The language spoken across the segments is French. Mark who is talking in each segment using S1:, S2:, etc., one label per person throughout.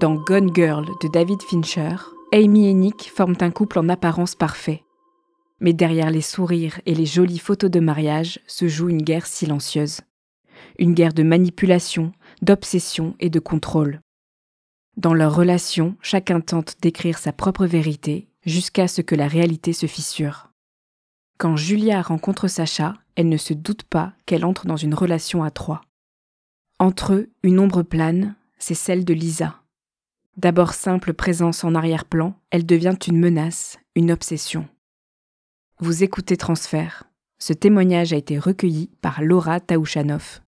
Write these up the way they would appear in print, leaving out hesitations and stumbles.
S1: Dans Gone Girl de David Fincher, Amy et Nick forment un couple en apparence parfait. Mais derrière les sourires et les jolies photos de mariage se joue une guerre silencieuse. Une guerre de manipulation, d'obsession et de contrôle. Dans leur relation, chacun tente d'écrire sa propre vérité jusqu'à ce que la réalité se fissure. Quand Julia rencontre Sacha, elle ne se doute pas qu'elle entre dans une relation à trois. Entre eux, une ombre plane, c'est celle de Lisa. D'abord simple présence en arrière-plan, elle devient une menace, une obsession. Vous écoutez Transfert. Ce témoignage a été recueilli par Laura Taouchanoff.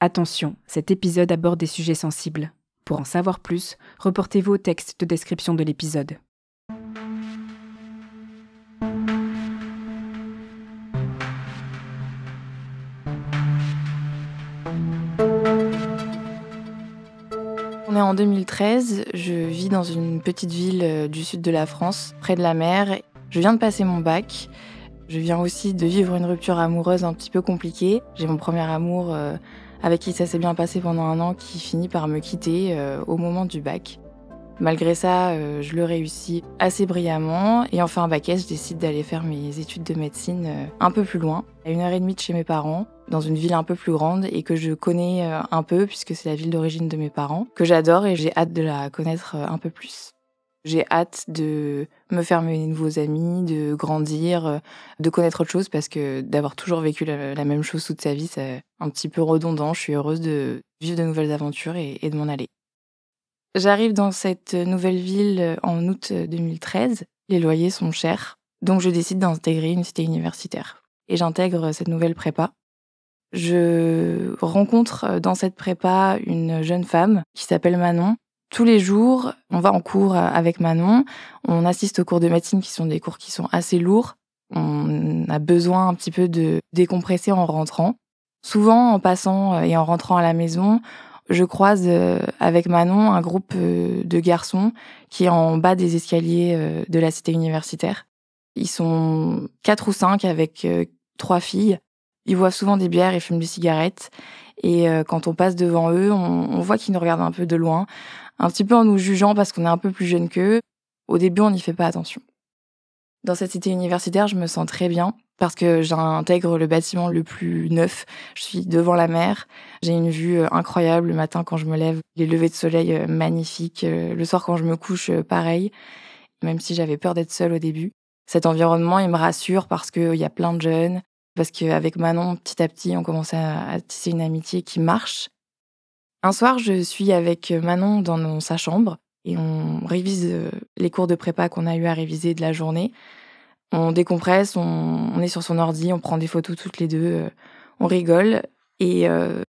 S1: Attention, cet épisode aborde des sujets sensibles. Pour en savoir plus, reportez-vous au texte de description de l'épisode.
S2: On est en 2013, je vis dans une petite ville du sud de la France, près de la mer. Je viens de passer mon bac. Je viens aussi de vivre une rupture amoureuse un petit peu compliquée. J'ai mon premier amour avec qui ça s'est bien passé pendant 1 an qui finit par me quitter au moment du bac. Malgré ça, je le réussis assez brillamment et en fin bac S, je décide d'aller faire mes études de médecine un peu plus loin, à 1h30 de chez mes parents, dans une ville un peu plus grande et que je connais un peu puisque c'est la ville d'origine de mes parents, que j'adore et j'ai hâte de la connaître un peu plus. J'ai hâte de me faire mes nouveaux amis, de grandir, de connaître autre chose parce que d'avoir toujours vécu la même chose toute sa vie, c'est un petit peu redondant. Je suis heureuse de vivre de nouvelles aventures et de m'en aller. J'arrive dans cette nouvelle ville en août 2013. Les loyers sont chers, donc je décide d'intégrer une cité universitaire. Et j'intègre cette nouvelle prépa. Je rencontre dans cette prépa une jeune femme qui s'appelle Manon. Tous les jours, on va en cours avec Manon. On assiste aux cours de médecine qui sont des cours qui sont assez lourds. On a besoin un petit peu de décompresser en rentrant. Souvent, en passant et en rentrant à la maison, je croise avec Manon un groupe de garçons qui est en bas des escaliers de la cité universitaire. Ils sont 4 ou 5 avec 3 filles. Ils boivent souvent des bières et fument des cigarettes. Et quand on passe devant eux, on voit qu'ils nous regardent un peu de loin, un petit peu en nous jugeant parce qu'on est un peu plus jeunes qu'eux. Au début, on n'y fait pas attention. Dans cette cité universitaire, je me sens très bien parce que j'intègre le bâtiment le plus neuf. Je suis devant la mer. J'ai une vue incroyable le matin quand je me lève. Les levées de soleil magnifiques. Le soir quand je me couche, pareil. Même si j'avais peur d'être seule au début. Cet environnement, il me rassure parce qu'il y a plein de jeunes. Parce qu'avec Manon, petit à petit, on commençait à tisser une amitié qui marche. Un soir, je suis avec Manon dans sa chambre et on révise les cours de prépa qu'on a eu à réviser de la journée. On décompresse, on est sur son ordi, on prend des photos toutes les deux, on rigole et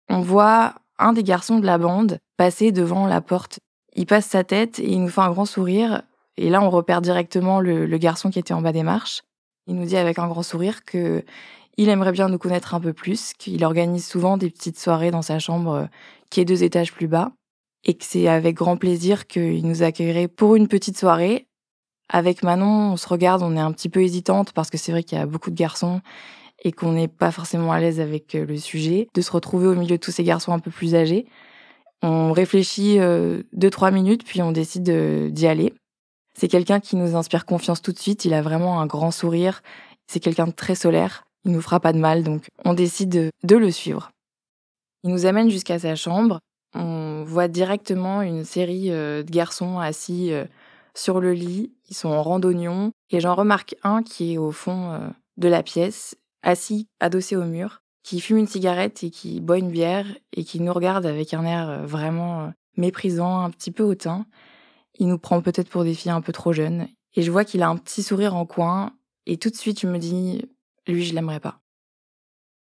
S2: on voit un des garçons de la bande passer devant la porte. Il passe sa tête et il nous fait un grand sourire et là on repère directement le garçon qui était en bas des marches. Il nous dit avec un grand sourire que il aimerait bien nous connaître un peu plus, qu'il organise souvent des petites soirées dans sa chambre qui est 2 étages plus bas et que c'est avec grand plaisir qu'il nous accueillerait pour une petite soirée. Avec Manon, on se regarde, on est un petit peu hésitante parce que c'est vrai qu'il y a beaucoup de garçons et qu'on n'est pas forcément à l'aise avec le sujet, de se retrouver au milieu de tous ces garçons un peu plus âgés. On réfléchit 2-3 minutes, puis on décide d'y aller. C'est quelqu'un qui nous inspire confiance tout de suite, il a vraiment un grand sourire, c'est quelqu'un de très solaire, il nous fera pas de mal, donc on décide de le suivre. Il nous amène jusqu'à sa chambre, on voit directement une série de garçons assis sur le lit, ils sont en randonnion, et j'en remarque un qui est au fond de la pièce, assis, adossé au mur, qui fume une cigarette et qui boit une bière, et qui nous regarde avec un air vraiment méprisant, un petit peu hautain. Il nous prend peut-être pour des filles un peu trop jeunes, et je vois qu'il a un petit sourire en coin, et tout de suite je me dis, lui je l'aimerais pas.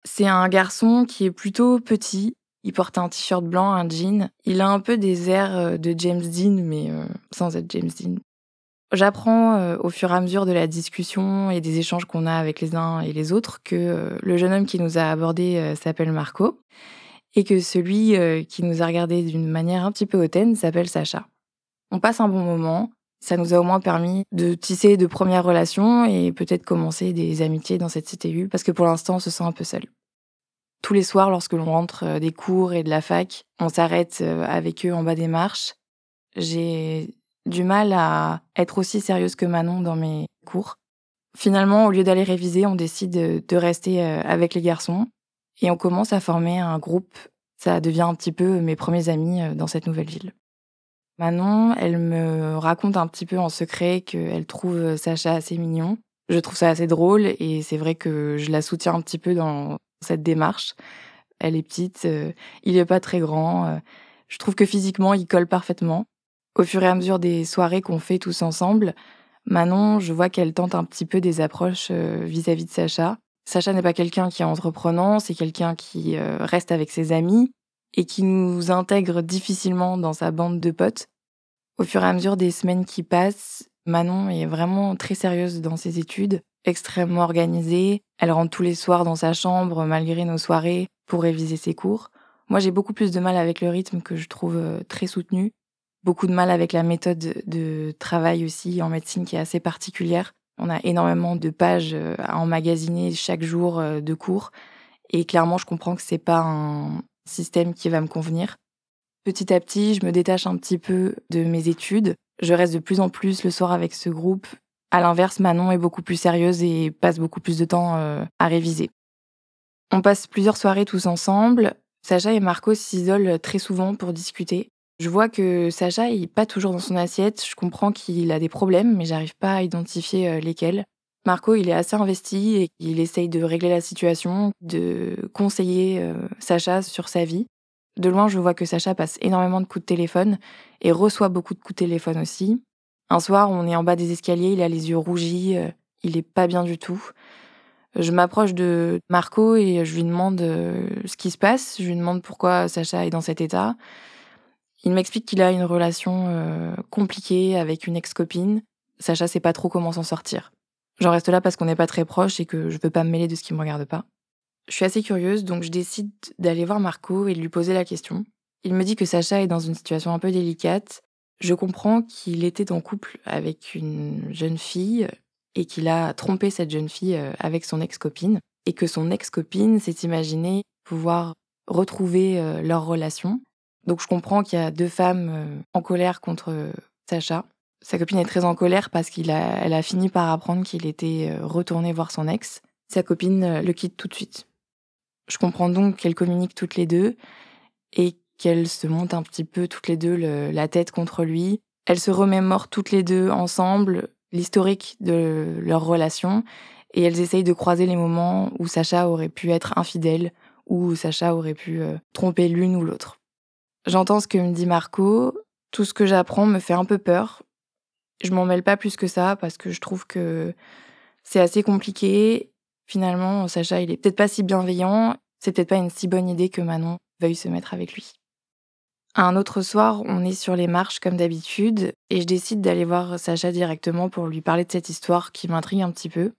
S2: C'est un garçon qui est plutôt petit, il porte un t-shirt blanc, un jean. Il a un peu des airs de James Dean, mais sans être James Dean. J'apprends au fur et à mesure de la discussion et des échanges qu'on a avec les uns et les autres que le jeune homme qui nous a abordés s'appelle Marco et que celui qui nous a regardés d'une manière un petit peu hautaine s'appelle Sacha. On passe un bon moment, ça nous a au moins permis de tisser de premières relations et peut-être commencer des amitiés dans cette CTU parce que pour l'instant on se sent un peu seul. Tous les soirs, lorsque l'on rentre des cours et de la fac, on s'arrête avec eux en bas des marches. J'ai du mal à être aussi sérieuse que Manon dans mes cours. Finalement, au lieu d'aller réviser, on décide de rester avec les garçons et on commence à former un groupe. Ça devient un petit peu mes premiers amis dans cette nouvelle ville. Manon, elle me raconte un petit peu en secret qu'elle trouve Sacha assez mignon. Je trouve ça assez drôle et c'est vrai que je la soutiens un petit peu dans cette démarche. Elle est petite, il est pas très grand. Je trouve que physiquement, il colle parfaitement. Au fur et à mesure des soirées qu'on fait tous ensemble, Manon, je vois qu'elle tente un petit peu des approches vis-à-vis de Sacha. Sacha n'est pas quelqu'un qui est entreprenant, c'est quelqu'un qui reste avec ses amis et qui nous intègre difficilement dans sa bande de potes. Au fur et à mesure des semaines qui passent, Manon est vraiment très sérieuse dans ses études, extrêmement organisée. Elle rentre tous les soirs dans sa chambre malgré nos soirées pour réviser ses cours. Moi, j'ai beaucoup plus de mal avec le rythme que je trouve très soutenu. Beaucoup de mal avec la méthode de travail aussi en médecine qui est assez particulière. On a énormément de pages à emmagasiner chaque jour de cours. Et clairement, je comprends que c'est pas un système qui va me convenir. Petit à petit, je me détache un petit peu de mes études. Je reste de plus en plus le soir avec ce groupe. À l'inverse, Manon est beaucoup plus sérieuse et passe beaucoup plus de temps à réviser. On passe plusieurs soirées tous ensemble. Sacha et Marco s'isolent très souvent pour discuter. Je vois que Sacha est pas toujours dans son assiette. Je comprends qu'il a des problèmes, mais j'arrive pas à identifier lesquels. Marco, il est assez investi et il essaye de régler la situation, de conseiller Sacha sur sa vie. De loin, je vois que Sacha passe énormément de coups de téléphone et reçoit beaucoup de coups de téléphone aussi. Un soir, on est en bas des escaliers, il a les yeux rougis, il est pas bien du tout. Je m'approche de Marco et je lui demande ce qui se passe. Je lui demande pourquoi Sacha est dans cet état. Il m'explique qu'il a une relation compliquée avec une ex-copine. Sacha sait pas trop comment s'en sortir. J'en reste là parce qu'on n'est pas très proches et que je veux pas me mêler de ce qui me regarde pas. Je suis assez curieuse, donc je décide d'aller voir Marco et de lui poser la question. Il me dit que Sacha est dans une situation un peu délicate. Je comprends qu'il était en couple avec une jeune fille et qu'il a trompé cette jeune fille avec son ex-copine et que son ex-copine s'est imaginé pouvoir retrouver leur relation. Donc je comprends qu'il y a deux femmes en colère contre Sacha. Sa copine est très en colère parce elle a fini par apprendre qu'il était retourné voir son ex. Sa copine le quitte tout de suite. Je comprends donc qu'elles communiquent toutes les deux et qu'elles se montent un petit peu toutes les deux la tête contre lui. Elles se remémorent toutes les deux ensemble l'historique de leur relation et elles essayent de croiser les moments où Sacha aurait pu être infidèle ou où Sacha aurait pu tromper l'une ou l'autre. J'entends ce que me dit Marco. Tout ce que j'apprends me fait un peu peur. Je m'en mêle pas plus que ça parce que je trouve que c'est assez compliqué. Finalement, Sacha, il est peut-être pas si bienveillant. C'est peut-être pas une si bonne idée que Manon veuille se mettre avec lui. Un autre soir, on est sur les marches comme d'habitude et je décide d'aller voir Sacha directement pour lui parler de cette histoire qui m'intrigue un petit peu.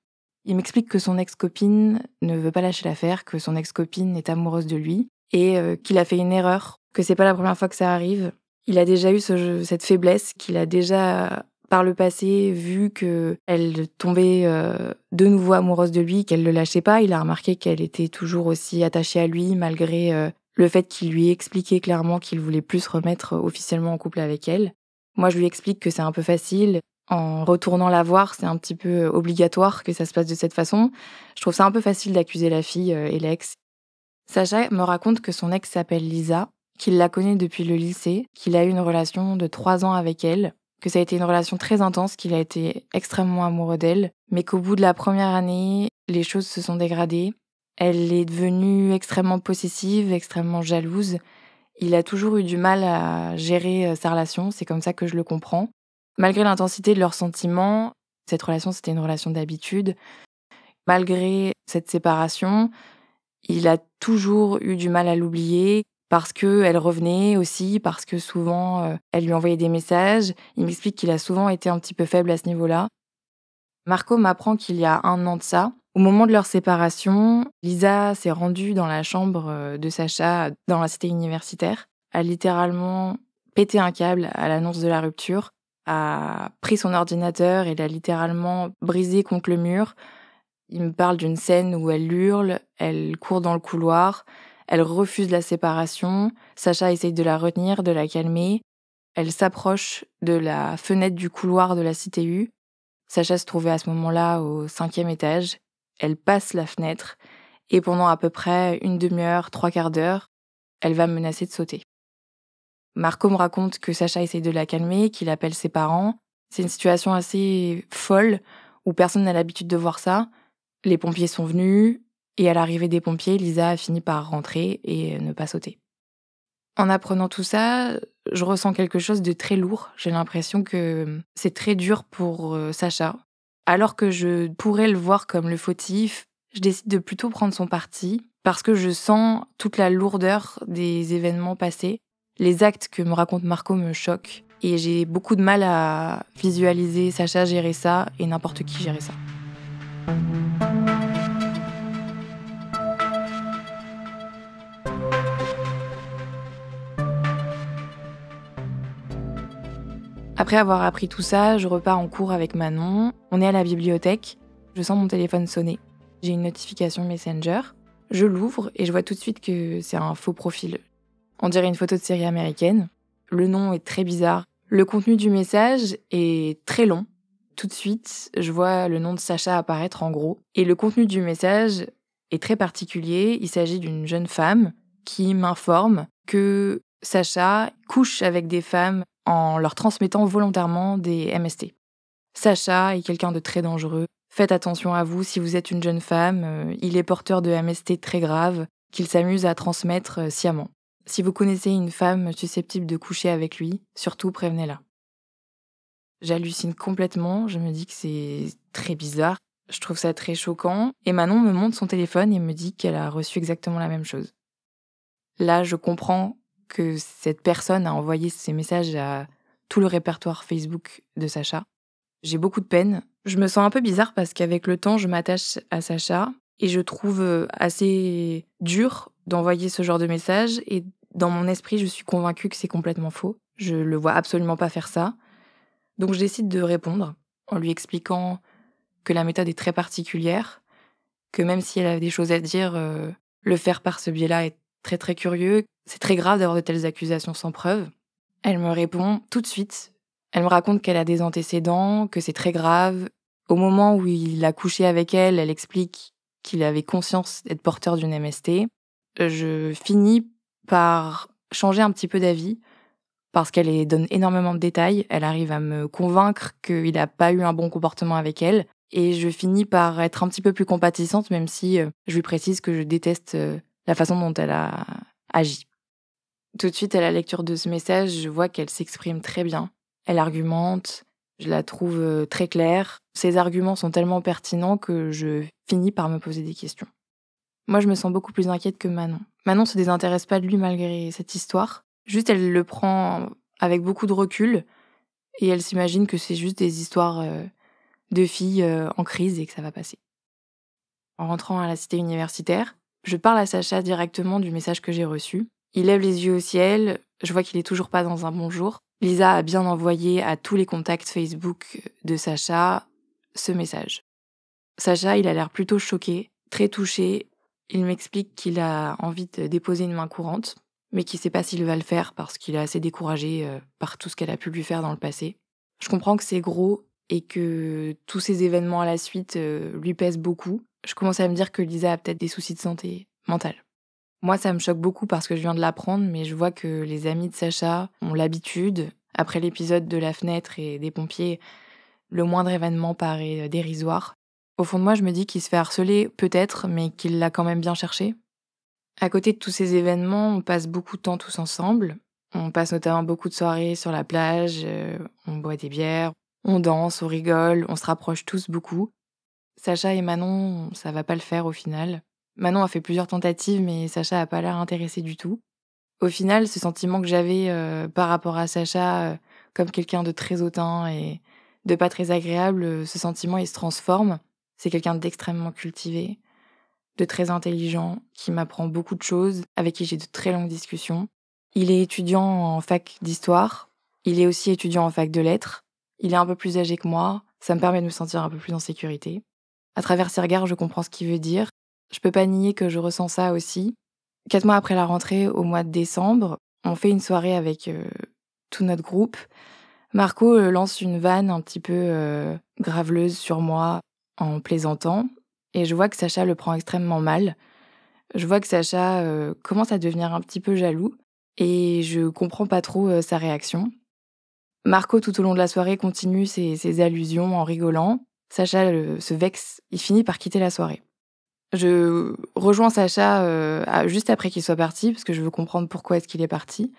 S2: Il m'explique que son ex-copine ne veut pas lâcher l'affaire, que son ex-copine est amoureuse de lui et qu'il a fait une erreur, que c'est pas la première fois que ça arrive. Il a déjà eu cette faiblesse, qu'il a déjà par le passé vu qu'elle tombait de nouveau amoureuse de lui, qu'elle le lâchait pas. Il a remarqué qu'elle était toujours aussi attachée à lui malgré le fait qu'il lui expliquait clairement qu'il voulait plus se remettre officiellement en couple avec elle. Moi, je lui explique que c'est un peu facile. En retournant la voir, c'est un petit peu obligatoire que ça se passe de cette façon. Je trouve ça un peu facile d'accuser la fille et l'ex. Sacha me raconte que son ex s'appelle Lisa, qu'il la connaît depuis le lycée, qu'il a eu une relation de 3 ans avec elle, que ça a été une relation très intense, qu'il a été extrêmement amoureux d'elle, mais qu'au bout de la première année, les choses se sont dégradées. Elle est devenue extrêmement possessive, extrêmement jalouse. Il a toujours eu du mal à gérer sa relation, c'est comme ça que je le comprends. Malgré l'intensité de leurs sentiments, cette relation, c'était une relation d'habitude. Malgré cette séparation, il a toujours eu du mal à l'oublier parce qu'elle revenait aussi, parce que souvent, elle lui envoyait des messages. Il m'explique qu'il a souvent été un petit peu faible à ce niveau-là. Marco m'apprend qu'il y a 1 an de ça, au moment de leur séparation, Lisa s'est rendue dans la chambre de Sacha dans la cité universitaire, a littéralement pété un câble à l'annonce de la rupture, a pris son ordinateur et l'a littéralement brisé contre le mur. Il me parle d'une scène où elle hurle, elle court dans le couloir, elle refuse la séparation. Sacha essaye de la retenir, de la calmer. Elle s'approche de la fenêtre du couloir de la Cité U. Sacha se trouvait à ce moment-là au 5e étage. Elle passe la fenêtre et pendant à peu près une demi-heure, 3/4 d'heure, elle va me menacer de sauter. Marco me raconte que Sacha essaye de la calmer, qu'il appelle ses parents. C'est une situation assez folle où personne n'a l'habitude de voir ça. Les pompiers sont venus et à l'arrivée des pompiers, Lisa a fini par rentrer et ne pas sauter. En apprenant tout ça, je ressens quelque chose de très lourd. J'ai l'impression que c'est très dur pour Sacha. Alors que je pourrais le voir comme le fautif, je décide de plutôt prendre son parti parce que je sens toute la lourdeur des événements passés. Les actes que me raconte Marco me choquent et j'ai beaucoup de mal à visualiser Sacha gérer ça et n'importe qui gérer ça. Après avoir appris tout ça, je repars en cours avec Manon. On est à la bibliothèque. Je sens mon téléphone sonner. J'ai une notification Messenger. Je l'ouvre et je vois tout de suite que c'est un faux profil. On dirait une photo de série américaine. Le nom est très bizarre. Le contenu du message est très long. Tout de suite, je vois le nom de Sacha apparaître en gros. Et le contenu du message est très particulier. Il s'agit d'une jeune femme qui m'informe que Sacha couche avec des femmes en leur transmettant volontairement des MST. Sacha est quelqu'un de très dangereux. Faites attention à vous si vous êtes une jeune femme. Il est porteur de MST très graves qu'il s'amuse à transmettre sciemment. Si vous connaissez une femme susceptible de coucher avec lui, surtout prévenez-la. J'hallucine complètement, je me dis que c'est très bizarre. Je trouve ça très choquant. Et Manon me montre son téléphone et me dit qu'elle a reçu exactement la même chose. Là, je comprends que cette personne a envoyé ces messages à tout le répertoire Facebook de Sacha. J'ai beaucoup de peine. Je me sens un peu bizarre parce qu'avec le temps, je m'attache à Sacha et je trouve assez dur d'envoyer ce genre de message. Et dans mon esprit, je suis convaincue que c'est complètement faux. Je le vois absolument pas faire ça. Donc je décide de répondre en lui expliquant que la méthode est très particulière, que même si elle a des choses à dire, le faire par ce biais-là est très très curieux. C'est très grave d'avoir de telles accusations sans preuve. Elle me répond tout de suite. Elle me raconte qu'elle a des antécédents, que c'est très grave. Au moment où il a couché avec elle, elle explique qu'il avait conscience d'être porteur d'une MST. Je finis par changer un petit peu d'avis parce qu'elle donne énormément de détails. Elle arrive à me convaincre qu'il n'a pas eu un bon comportement avec elle. Et je finis par être un petit peu plus compatissante, même si je lui précise que je déteste la façon dont elle a agi. Tout de suite, à la lecture de ce message, je vois qu'elle s'exprime très bien. Elle argumente, je la trouve très claire. Ses arguments sont tellement pertinents que je finis par me poser des questions. Moi, je me sens beaucoup plus inquiète que Manon. Manon se désintéresse pas de lui malgré cette histoire. Juste, elle le prend avec beaucoup de recul et elle s'imagine que c'est juste des histoires de filles en crise et que ça va passer. En rentrant à la cité universitaire, je parle à Sacha directement du message que j'ai reçu. Il lève les yeux au ciel, je vois qu'il est toujours pas dans un bon jour. Lisa a bien envoyé à tous les contacts Facebook de Sacha ce message. Sacha, il a l'air plutôt choqué, très touché. Il m'explique qu'il a envie de déposer une main courante, mais qu'il sait pas s'il va le faire parce qu'il est assez découragé par tout ce qu'elle a pu lui faire dans le passé. Je comprends que c'est gros et que tous ces événements à la suite lui pèsent beaucoup. Je commence à me dire que Lisa a peut-être des soucis de santé mentale. Moi, ça me choque beaucoup parce que je viens de l'apprendre, mais je vois que les amis de Sacha ont l'habitude, après l'épisode de la fenêtre et des pompiers, le moindre événement paraît dérisoire. Au fond de moi, je me dis qu'il se fait harceler, peut-être, mais qu'il l'a quand même bien cherché. À côté de tous ces événements, on passe beaucoup de temps tous ensemble. On passe notamment beaucoup de soirées sur la plage, on boit des bières, on danse, on rigole, on se rapproche tous beaucoup. Sacha et Manon, ça va pas le faire au final. Manon a fait plusieurs tentatives, mais Sacha a pas l'air intéressé du tout. Au final, ce sentiment que j'avais par rapport à Sacha, comme quelqu'un de très hautain et de pas très agréable, ce sentiment, il se transforme. C'est quelqu'un d'extrêmement cultivé, de très intelligent, qui m'apprend beaucoup de choses, avec qui j'ai de très longues discussions. Il est étudiant en fac d'histoire, il est aussi étudiant en fac de lettres. Il est un peu plus âgé que moi, ça me permet de me sentir un peu plus en sécurité. À travers ses regards, je comprends ce qu'il veut dire. Je peux pas nier que je ressens ça aussi. 4 mois après la rentrée, au mois de décembre, on fait une soirée avec tout notre groupe. Marco lance une vanne un petit peu graveleuse sur moi en plaisantant. Et je vois que Sacha le prend extrêmement mal. Je vois que Sacha commence à devenir un petit peu jaloux. Et je comprends pas trop sa réaction. Marco, tout au long de la soirée, continue ses allusions en rigolant. Sacha se vexe, il finit par quitter la soirée. Je rejoins Sacha juste après qu'il soit parti, parce que je veux comprendre pourquoi est-ce qu'il est parti.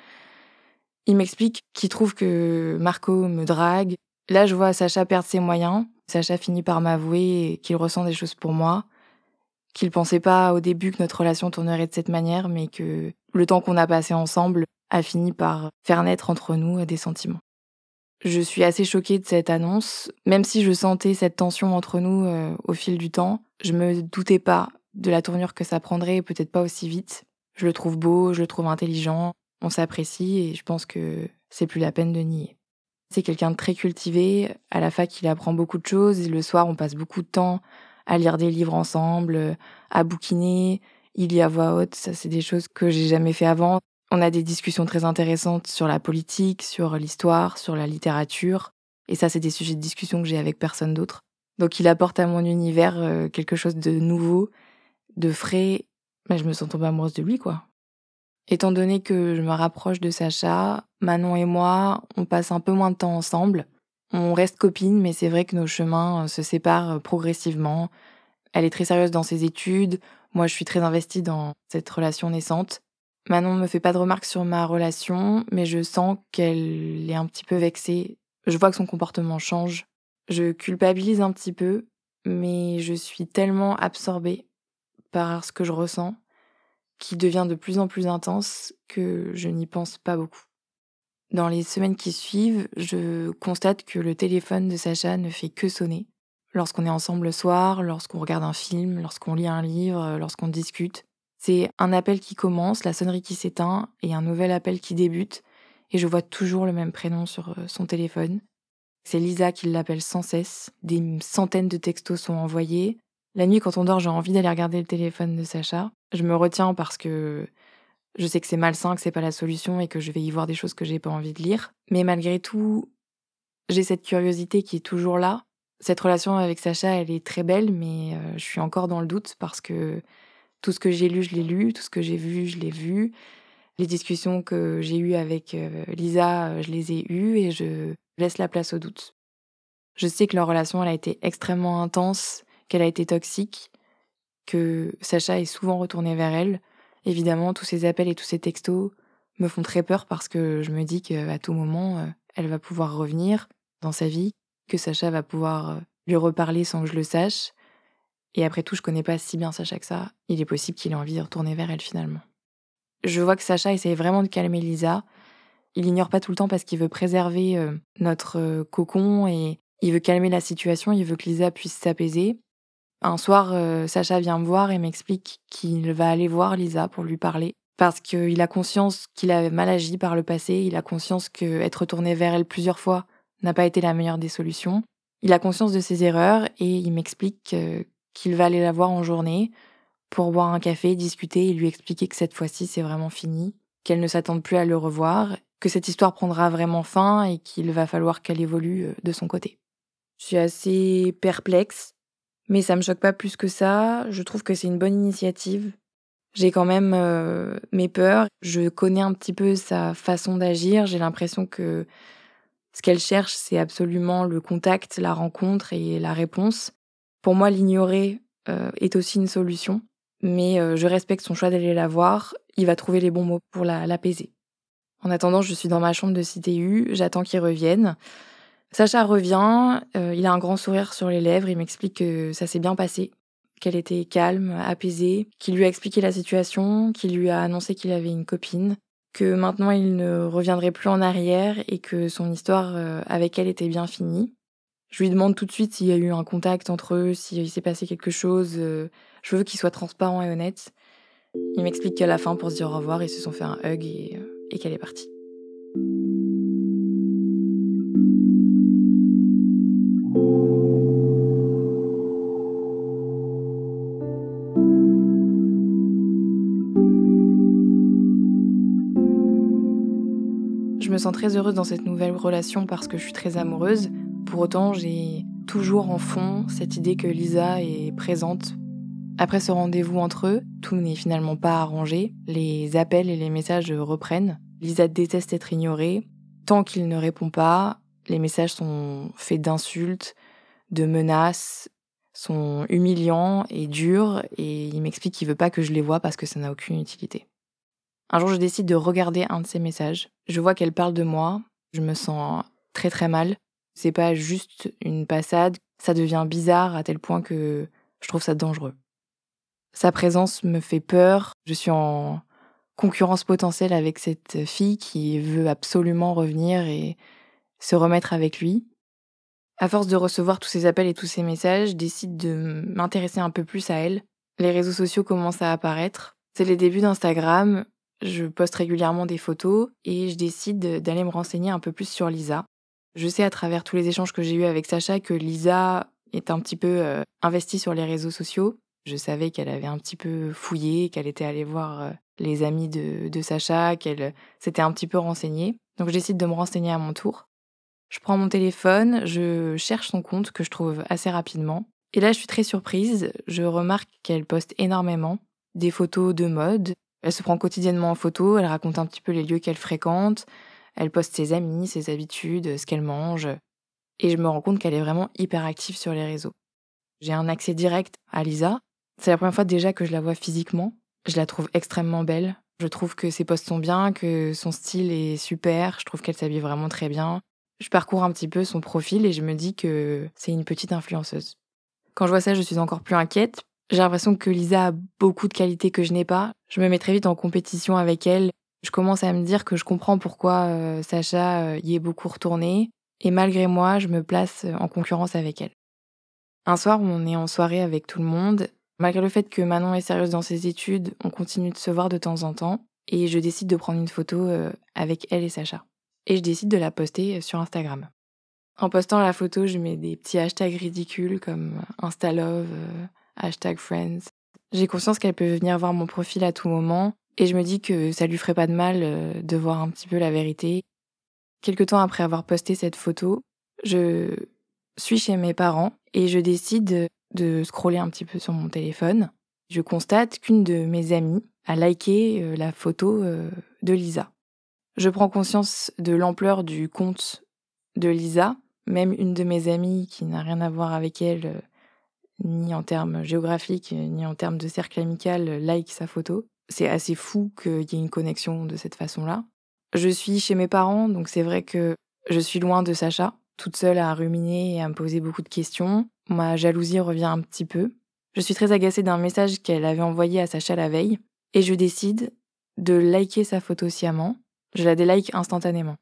S2: Il m'explique qu'il trouve que Marco me drague. Là, je vois Sacha perdre ses moyens. Sacha finit par m'avouer qu'il ressent des choses pour moi, qu'il pensait pas au début que notre relation tournerait de cette manière, mais que le temps qu'on a passé ensemble a fini par faire naître entre nous des sentiments. Je suis assez choquée de cette annonce, même si je sentais cette tension entre nous au fil du temps. Je me doutais pas de la tournure que ça prendrait, peut-être pas aussi vite. Je le trouve beau, je le trouve intelligent, on s'apprécie et je pense que c'est plus la peine de nier. C'est quelqu'un de très cultivé, à la fac il apprend beaucoup de choses, et le soir on passe beaucoup de temps à lire des livres ensemble, à bouquiner, il lit à voix haute, ça c'est des choses que j'ai jamais fait avant. On a des discussions très intéressantes sur la politique, sur l'histoire, sur la littérature. Et ça, c'est des sujets de discussion que j'ai avec personne d'autre. Donc il apporte à mon univers quelque chose de nouveau, de frais. Mais je me sens tombée amoureuse de lui, quoi. Étant donné que je me rapproche de Sacha, Manon et moi, on passe un peu moins de temps ensemble. On reste copines, mais c'est vrai que nos chemins se séparent progressivement. Elle est très sérieuse dans ses études. Moi, je suis très investie dans cette relation naissante. Manon me fait pas de remarques sur ma relation, mais je sens qu'elle est un petit peu vexée. Je vois que son comportement change. Je culpabilise un petit peu, mais je suis tellement absorbée par ce que je ressens, qui devient de plus en plus intense, que je n'y pense pas beaucoup. Dans les semaines qui suivent, je constate que le téléphone de Sacha ne fait que sonner. Lorsqu'on est ensemble le soir, lorsqu'on regarde un film, lorsqu'on lit un livre, lorsqu'on discute. C'est un appel qui commence, la sonnerie qui s'éteint et un nouvel appel qui débute. Et je vois toujours le même prénom sur son téléphone. C'est Lisa qui l'appelle sans cesse. Des centaines de textos sont envoyés. La nuit, quand on dort, j'ai envie d'aller regarder le téléphone de Sacha. Je me retiens parce que je sais que c'est malsain, que c'est pas la solution et que je vais y voir des choses que j'ai pas envie de lire. Mais malgré tout, j'ai cette curiosité qui est toujours là. Cette relation avec Sacha, elle est très belle, mais je suis encore dans le doute parce que tout ce que j'ai lu, je l'ai lu. Tout ce que j'ai vu, je l'ai vu. Les discussions que j'ai eues avec Lisa, je les ai eues et je laisse la place au doute. Je sais que leur relation, elle a été extrêmement intense, qu'elle a été toxique, que Sacha est souvent retourné vers elle. Évidemment, tous ces appels et tous ces textos me font très peur parce que je me dis qu'à tout moment, elle va pouvoir revenir dans sa vie, que Sacha va pouvoir lui reparler sans que je le sache. Et après tout, je connais pas si bien Sacha que ça. Il est possible qu'il ait envie de retourner vers elle finalement. Je vois que Sacha essaye vraiment de calmer Lisa. Il ignore pas tout le temps parce qu'il veut préserver notre cocon et il veut calmer la situation, il veut que Lisa puisse s'apaiser. Un soir, Sacha vient me voir et m'explique qu'il va aller voir Lisa pour lui parler. Parce qu'il a conscience qu'il a mal agi par le passé, il a conscience qu'être retourné vers elle plusieurs fois n'a pas été la meilleure des solutions. Il a conscience de ses erreurs et il m'explique qu'il va aller la voir en journée pour boire un café, discuter et lui expliquer que cette fois-ci c'est vraiment fini, qu'elle ne s'attende plus à le revoir, que cette histoire prendra vraiment fin et qu'il va falloir qu'elle évolue de son côté. Je suis assez perplexe. Mais ça me choque pas plus que ça, je trouve que c'est une bonne initiative. J'ai quand même mes peurs, je connais un petit peu sa façon d'agir, j'ai l'impression que ce qu'elle cherche, c'est absolument le contact, la rencontre et la réponse. Pour moi, l'ignorer est aussi une solution, mais je respecte son choix d'aller la voir, il va trouver les bons mots pour l'apaiser. En attendant, je suis dans ma chambre de CTU, j'attends qu'il revienne. Sacha revient, il a un grand sourire sur les lèvres, il m'explique que ça s'est bien passé, qu'elle était calme, apaisée, qu'il lui a expliqué la situation, qu'il lui a annoncé qu'il avait une copine, que maintenant il ne reviendrait plus en arrière et que son histoire avec elle était bien finie. Je lui demande tout de suite s'il y a eu un contact entre eux, s'il s'est passé quelque chose. Je veux qu'il soit transparent et honnête. Il m'explique qu'à la fin, pour se dire au revoir, ils se sont fait un hug et qu'elle est partie. Je me sens très heureuse dans cette nouvelle relation parce que je suis très amoureuse. Pour autant, j'ai toujours en fond cette idée que Lisa est présente. Après ce rendez-vous entre eux, tout n'est finalement pas arrangé. Les appels et les messages reprennent. Lisa déteste être ignorée. Tant qu'il ne répond pas, les messages sont faits d'insultes, de menaces, sont humiliants et durs, et il m'explique qu'il veut pas que je les voie parce que ça n'a aucune utilité. Un jour, je décide de regarder un de ses messages. Je vois qu'elle parle de moi. Je me sens très très mal. C'est pas juste une passade. Ça devient bizarre à tel point que je trouve ça dangereux. Sa présence me fait peur. Je suis en concurrence potentielle avec cette fille qui veut absolument revenir et se remettre avec lui. À force de recevoir tous ces appels et tous ces messages, je décide de m'intéresser un peu plus à elle. Les réseaux sociaux commencent à apparaître. C'est les débuts d'Instagram. Je poste régulièrement des photos et je décide d'aller me renseigner un peu plus sur Lisa. Je sais à travers tous les échanges que j'ai eus avec Sacha que Lisa est un petit peu investie sur les réseaux sociaux. Je savais qu'elle avait un petit peu fouillé, qu'elle était allée voir les amis de Sacha, qu'elle s'était un petit peu renseignée. Donc je décide de me renseigner à mon tour. Je prends mon téléphone, je cherche son compte que je trouve assez rapidement. Et là, je suis très surprise. Je remarque qu'elle poste énormément des photos de mode. Elle se prend quotidiennement en photo, elle raconte un petit peu les lieux qu'elle fréquente. Elle poste ses amis, ses habitudes, ce qu'elle mange. Et je me rends compte qu'elle est vraiment hyper active sur les réseaux. J'ai un accès direct à Lisa. C'est la première fois déjà que je la vois physiquement. Je la trouve extrêmement belle. Je trouve que ses posts sont bien, que son style est super. Je trouve qu'elle s'habille vraiment très bien. Je parcours un petit peu son profil et je me dis que c'est une petite influenceuse. Quand je vois ça, je suis encore plus inquiète. J'ai l'impression que Lisa a beaucoup de qualités que je n'ai pas. Je me mets très vite en compétition avec elle. Je commence à me dire que je comprends pourquoi Sacha y est beaucoup retourné. Et malgré moi, je me place en concurrence avec elle. Un soir, on est en soirée avec tout le monde. Malgré le fait que Manon est sérieuse dans ses études, on continue de se voir de temps en temps. Et je décide de prendre une photo avec elle et Sacha. Et je décide de la poster sur Instagram. En postant la photo, je mets des petits hashtags ridicules comme InstaLove, #Friends. J'ai conscience qu'elle peut venir voir mon profil à tout moment et je me dis que ça lui ferait pas de mal de voir un petit peu la vérité. Quelque temps après avoir posté cette photo, je suis chez mes parents et je décide de scroller un petit peu sur mon téléphone. Je constate qu'une de mes amies a liké la photo de Lisa. Je prends conscience de l'ampleur du compte de Lisa. Même une de mes amies qui n'a rien à voir avec elle, ni en termes géographiques, ni en termes de cercle amical, like sa photo. C'est assez fou qu'il y ait une connexion de cette façon-là. Je suis chez mes parents, donc c'est vrai que je suis loin de Sacha, toute seule à ruminer et à me poser beaucoup de questions. Ma jalousie revient un petit peu. Je suis très agacée d'un message qu'elle avait envoyé à Sacha la veille, et je décide de liker sa photo sciemment. Je la délike instantanément.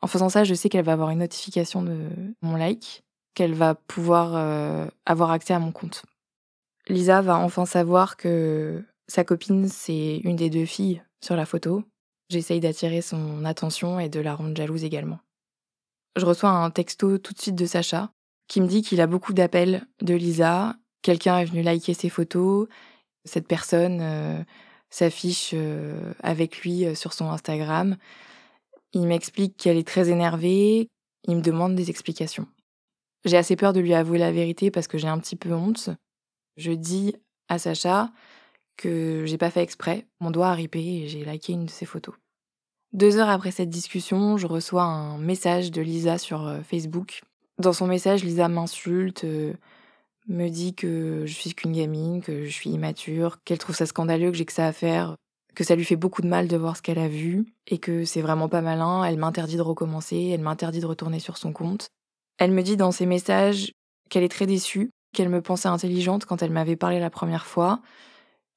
S2: En faisant ça, je sais qu'elle va avoir une notification de mon like, qu'elle va pouvoir avoir accès à mon compte. Lisa va enfin savoir que sa copine, c'est une des deux filles sur la photo. J'essaye d'attirer son attention et de la rendre jalouse également. Je reçois un texto tout de suite de Sacha qui me dit qu'il a beaucoup d'appels de Lisa. Quelqu'un est venu liker ses photos. Cette personne s'affiche avec lui sur son Instagram. Il m'explique qu'elle est très énervée. Il me demande des explications. J'ai assez peur de lui avouer la vérité parce que j'ai un petit peu honte. Je dis à Sacha que j'ai pas fait exprès. Mon doigt a ripé et j'ai liké une de ses photos. 2 heures après cette discussion, je reçois un message de Lisa sur Facebook. Dans son message, Lisa m'insulte, me dit que je suis qu'une gamine, que je suis immature, qu'elle trouve ça scandaleux que j'ai que ça à faire, que ça lui fait beaucoup de mal de voir ce qu'elle a vu, et que c'est vraiment pas malin, elle m'interdit de recommencer, elle m'interdit de retourner sur son compte. Elle me dit dans ses messages qu'elle est très déçue, qu'elle me pensait intelligente quand elle m'avait parlé la première fois,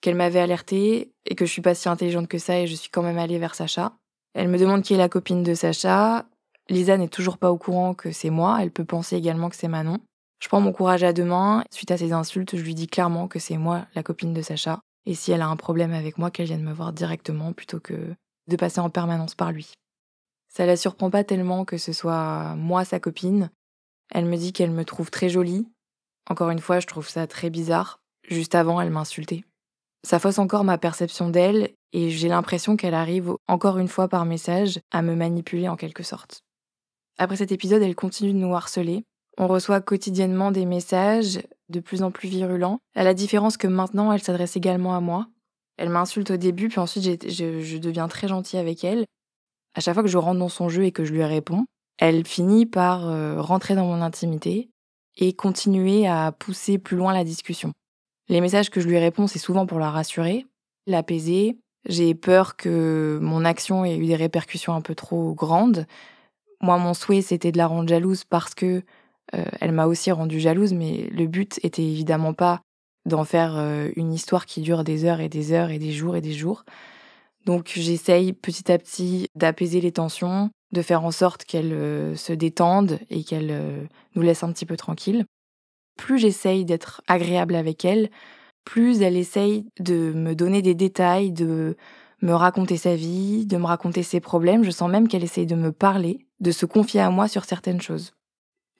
S2: qu'elle m'avait alertée, et que je suis pas si intelligente que ça et je suis quand même allée vers Sacha. Elle me demande qui est la copine de Sacha. Lisa n'est toujours pas au courant que c'est moi, elle peut penser également que c'est Manon. Je prends mon courage à deux mains. Suite à ces insultes, je lui dis clairement que c'est moi, la copine de Sacha. Et si elle a un problème avec moi, qu'elle vienne me voir directement plutôt que de passer en permanence par lui. Ça la surprend pas tellement que ce soit moi, sa copine. Elle me dit qu'elle me trouve très jolie. Encore une fois, je trouve ça très bizarre. Juste avant, elle m'a insultée. Ça fausse encore ma perception d'elle et j'ai l'impression qu'elle arrive encore une fois par message à me manipuler en quelque sorte. Après cet épisode, elle continue de nous harceler. On reçoit quotidiennement des messages de plus en plus virulents, à la différence que maintenant, elle s'adresse également à moi. Elle m'insulte au début, puis ensuite je deviens très gentille avec elle. À chaque fois que je rentre dans son jeu et que je lui réponds, elle finit par rentrer dans mon intimité et continuer à pousser plus loin la discussion. Les messages que je lui réponds, c'est souvent pour la rassurer, l'apaiser. J'ai peur que mon action ait eu des répercussions un peu trop grandes. Moi, mon souhait, c'était de la rendre jalouse parce que elle m'a aussi rendue jalouse, mais le but était évidemment pas d'en faire une histoire qui dure des heures et des heures et des jours et des jours. Donc j'essaye petit à petit d'apaiser les tensions, de faire en sorte qu'elle se détende et qu'elle nous laisse un petit peu tranquilles. Plus j'essaye d'être agréable avec elle, plus elle essaye de me donner des détails, de me raconter sa vie, de me raconter ses problèmes. Je sens même qu'elle essaye de me parler, de se confier à moi sur certaines choses.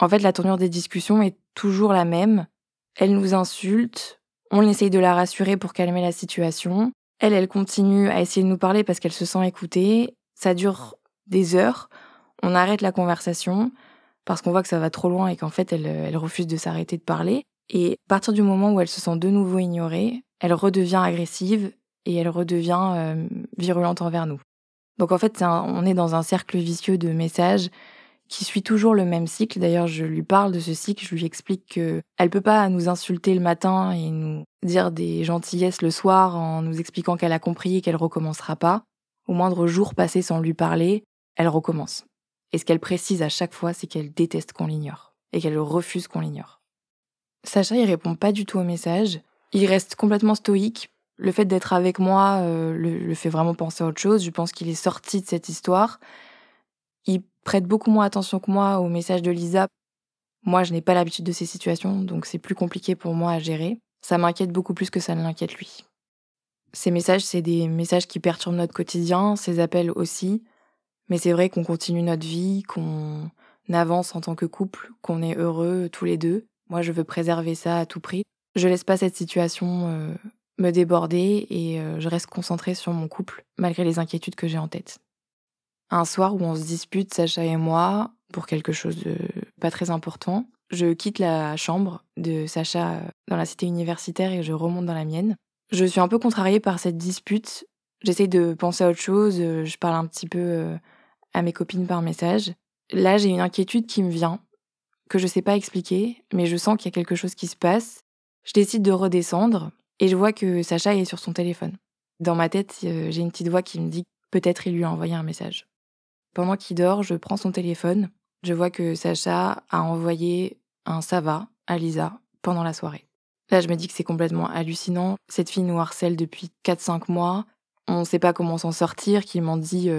S2: En fait, la tournure des discussions est toujours la même. Elle nous insulte, on essaye de la rassurer pour calmer la situation. Elle continue à essayer de nous parler parce qu'elle se sent écoutée. Ça dure des heures. On arrête la conversation parce qu'on voit que ça va trop loin et qu'en fait, elle refuse de s'arrêter de parler. Et à partir du moment où elle se sent de nouveau ignorée, elle redevient agressive et elle redevient virulente envers nous. Donc en fait, on est dans un cercle vicieux de messages qui suit toujours le même cycle. D'ailleurs, je lui parle de ce cycle, je lui explique qu'elle peut pas nous insulter le matin et nous dire des gentillesses le soir en nous expliquant qu'elle a compris et qu'elle recommencera pas. Au moindre jour passé sans lui parler, elle recommence. Et ce qu'elle précise à chaque fois, c'est qu'elle déteste qu'on l'ignore et qu'elle refuse qu'on l'ignore. Sacha, il répond pas du tout aux messages. Il reste complètement stoïque. Le fait d'être avec moi le fait vraiment penser à autre chose. Je pense qu'il est sorti de cette histoire. Il prête beaucoup moins attention que moi aux messages de Lisa. Moi, je n'ai pas l'habitude de ces situations, donc c'est plus compliqué pour moi à gérer. Ça m'inquiète beaucoup plus que ça ne l'inquiète lui. Ces messages, c'est des messages qui perturbent notre quotidien, ces appels aussi. Mais c'est vrai qu'on continue notre vie, qu'on avance en tant que couple, qu'on est heureux tous les deux. Moi, je veux préserver ça à tout prix. Je laisse pas cette situation me déborder et je reste concentrée sur mon couple, malgré les inquiétudes que j'ai en tête. Un soir où on se dispute, Sacha et moi, pour quelque chose de pas très important, je quitte la chambre de Sacha dans la cité universitaire et je remonte dans la mienne. Je suis un peu contrariée par cette dispute. J'essaye de penser à autre chose, je parle un petit peu à mes copines par message. Là, j'ai une inquiétude qui me vient, que je sais pas expliquer, mais je sens qu'il y a quelque chose qui se passe. Je décide de redescendre et je vois que Sacha est sur son téléphone. Dans ma tête, j'ai une petite voix qui me dit que peut-être il lui a envoyé un message. Pendant qu'il dort, je prends son téléphone. Je vois que Sacha a envoyé un ça va à Lisa pendant la soirée. Là, je me dis que c'est complètement hallucinant. Cette fille nous harcèle depuis 4-5 mois. On ne sait pas comment s'en sortir, qui m'en dit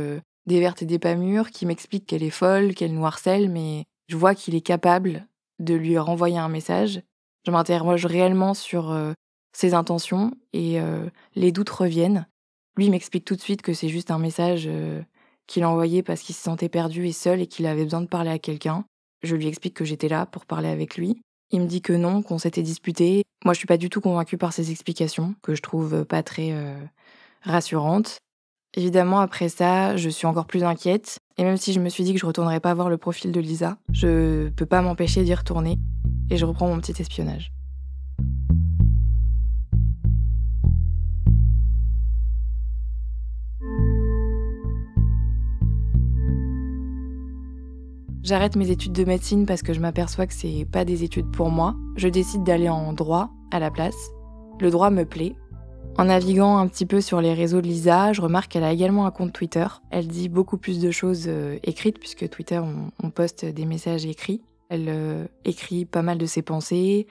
S2: des vertes et des pas mûres, qui m'explique qu'elle est folle, qu'elle nous harcèle, mais je vois qu'il est capable de lui renvoyer un message. Je m'interroge réellement sur ses intentions et les doutes reviennent. Lui m'explique tout de suite que c'est juste un message qu'il a envoyé parce qu'il se sentait perdu et seul et qu'il avait besoin de parler à quelqu'un. Je lui explique que j'étais là pour parler avec lui. Il me dit que non, qu'on s'était disputé. Moi, je suis pas du tout convaincue par ses explications, que je trouve pas très rassurantes. Évidemment, après ça, je suis encore plus inquiète. Et même si je me suis dit que je retournerais pas voir le profil de Lisa, je peux pas m'empêcher d'y retourner. Et je reprends mon petit espionnage. J'arrête mes études de médecine parce que je m'aperçois que c'est pas des études pour moi. Je décide d'aller en droit à la place. Le droit me plaît. En naviguant un petit peu sur les réseaux de Lisa, je remarque qu'elle a également un compte Twitter. Elle dit beaucoup plus de choses écrites, puisque Twitter, on poste des messages écrits. Elle écrit pas mal de ses pensées,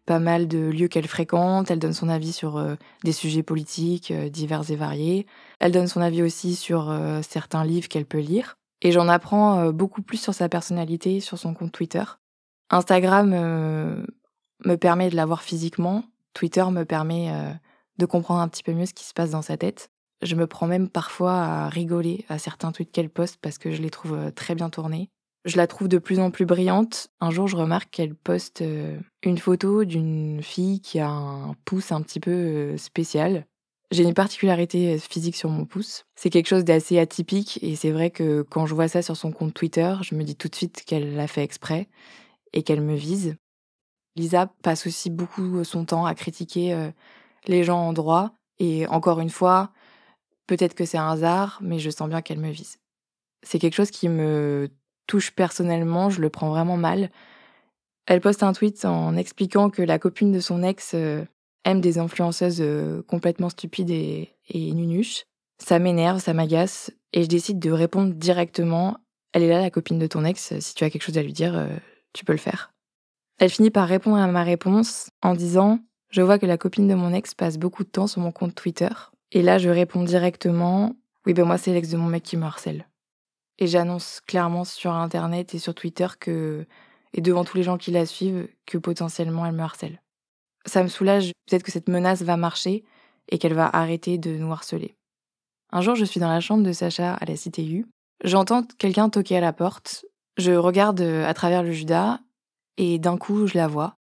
S2: pas mal de lieux qu'elle fréquente. Elle donne son avis sur des sujets politiques divers et variés. Elle donne son avis aussi sur certains livres qu'elle peut lire. Et j'en apprends beaucoup plus sur sa personnalité sur son compte Twitter. Instagram me permet de la voir physiquement. Twitter me permet de comprendre un petit peu mieux ce qui se passe dans sa tête. Je me prends même parfois à rigoler à certains tweets qu'elle poste parce que je les trouve très bien tournés. Je la trouve de plus en plus brillante. Un jour, je remarque qu'elle poste une photo d'une fille qui a un pouce un petit peu spécial. J'ai une particularité physique sur mon pouce. C'est quelque chose d'assez atypique et c'est vrai que quand je vois ça sur son compte Twitter, je me dis tout de suite qu'elle l'a fait exprès et qu'elle me vise. Lisa passe aussi beaucoup son temps à critiquer les gens en droit et encore une fois, peut-être que c'est un hasard, mais je sens bien qu'elle me vise. C'est quelque chose qui me touche personnellement, je le prends vraiment mal. Elle poste un tweet en expliquant que la copine de son ex aime des influenceuses complètement stupides et nunuches. Ça m'énerve, ça m'agace, et je décide de répondre directement. Elle est là, la copine de ton ex, si tu as quelque chose à lui dire, tu peux le faire. Elle finit par répondre à ma réponse en disant: je vois que la copine de mon ex passe beaucoup de temps sur mon compte Twitter. Et là, je réponds directement: oui, ben moi, c'est l'ex de mon mec qui me harcèle. Et j'annonce clairement sur Internet et sur Twitter et devant tous les gens qui la suivent, que potentiellement elle me harcèle. Ça me soulage, peut-être que cette menace va marcher et qu'elle va arrêter de nous harceler. Un jour, je suis dans la chambre de Sacha à la Cité U. J'entends quelqu'un toquer à la porte. Je regarde à travers le Judas et d'un coup, je la vois.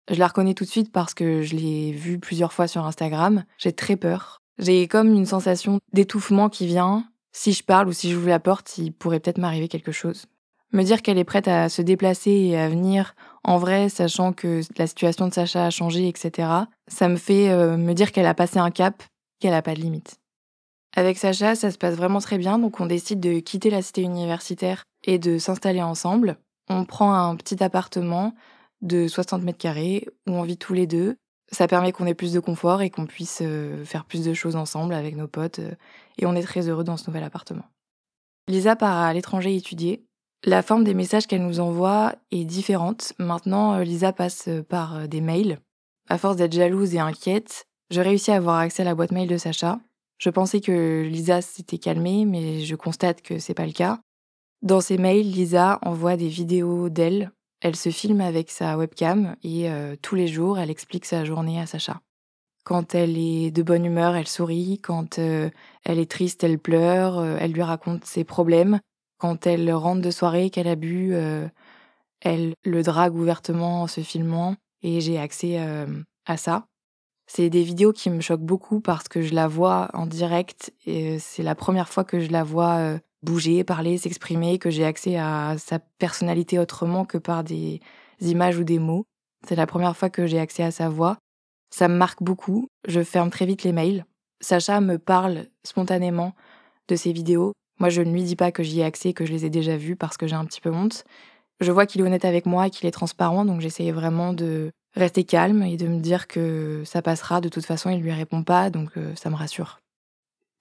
S2: Je la reconnais tout de suite parce que je l'ai vue plusieurs fois sur Instagram. J'ai très peur. J'ai comme une sensation d'étouffement qui vient. Si je parle ou si j'ouvre la porte, il pourrait peut-être m'arriver quelque chose. Me dire qu'elle est prête à se déplacer et à venir en vrai, sachant que la situation de Sacha a changé, etc., ça me fait me dire qu'elle a passé un cap, qu'elle n'a pas de limite. Avec Sacha, ça se passe vraiment très bien, donc on décide de quitter la cité universitaire et de s'installer ensemble. On prend un petit appartement de 60 mètres carrés où on vit tous les deux. Ça permet qu'on ait plus de confort et qu'on puisse faire plus de choses ensemble avec nos potes. Et on est très heureux dans ce nouvel appartement. Lisa part à l'étranger étudier. La forme des messages qu'elle nous envoie est différente. Maintenant, Lisa passe par des mails. À force d'être jalouse et inquiète, je réussis à avoir accès à la boîte mail de Sacha. Je pensais que Lisa s'était calmée, mais je constate que c'est pas le cas. Dans ses mails, Lisa envoie des vidéos d'elle. Elle se filme avec sa webcam et tous les jours, elle explique sa journée à Sacha. Quand elle est de bonne humeur, elle sourit. Quand elle est triste, elle pleure. Elle lui raconte ses problèmes. Quand elle rentre de soirée, qu'elle a bu, elle le drague ouvertement en se filmant. Et j'ai accès à ça. C'est des vidéos qui me choquent beaucoup parce que je la vois en direct. Et c'est la première fois que je la vois bouger, parler, s'exprimer, que j'ai accès à sa personnalité autrement que par des images ou des mots. C'est la première fois que j'ai accès à sa voix. Ça me marque beaucoup, je ferme très vite les mails. Sacha me parle spontanément de ses vidéos. Moi, je ne lui dis pas que j'y ai accès, que je les ai déjà vues parce que j'ai un petit peu honte. Je vois qu'il est honnête avec moi, qu'il est transparent, donc j'essaye vraiment de rester calme et de me dire que ça passera. De toute façon, il lui répond pas, donc ça me rassure.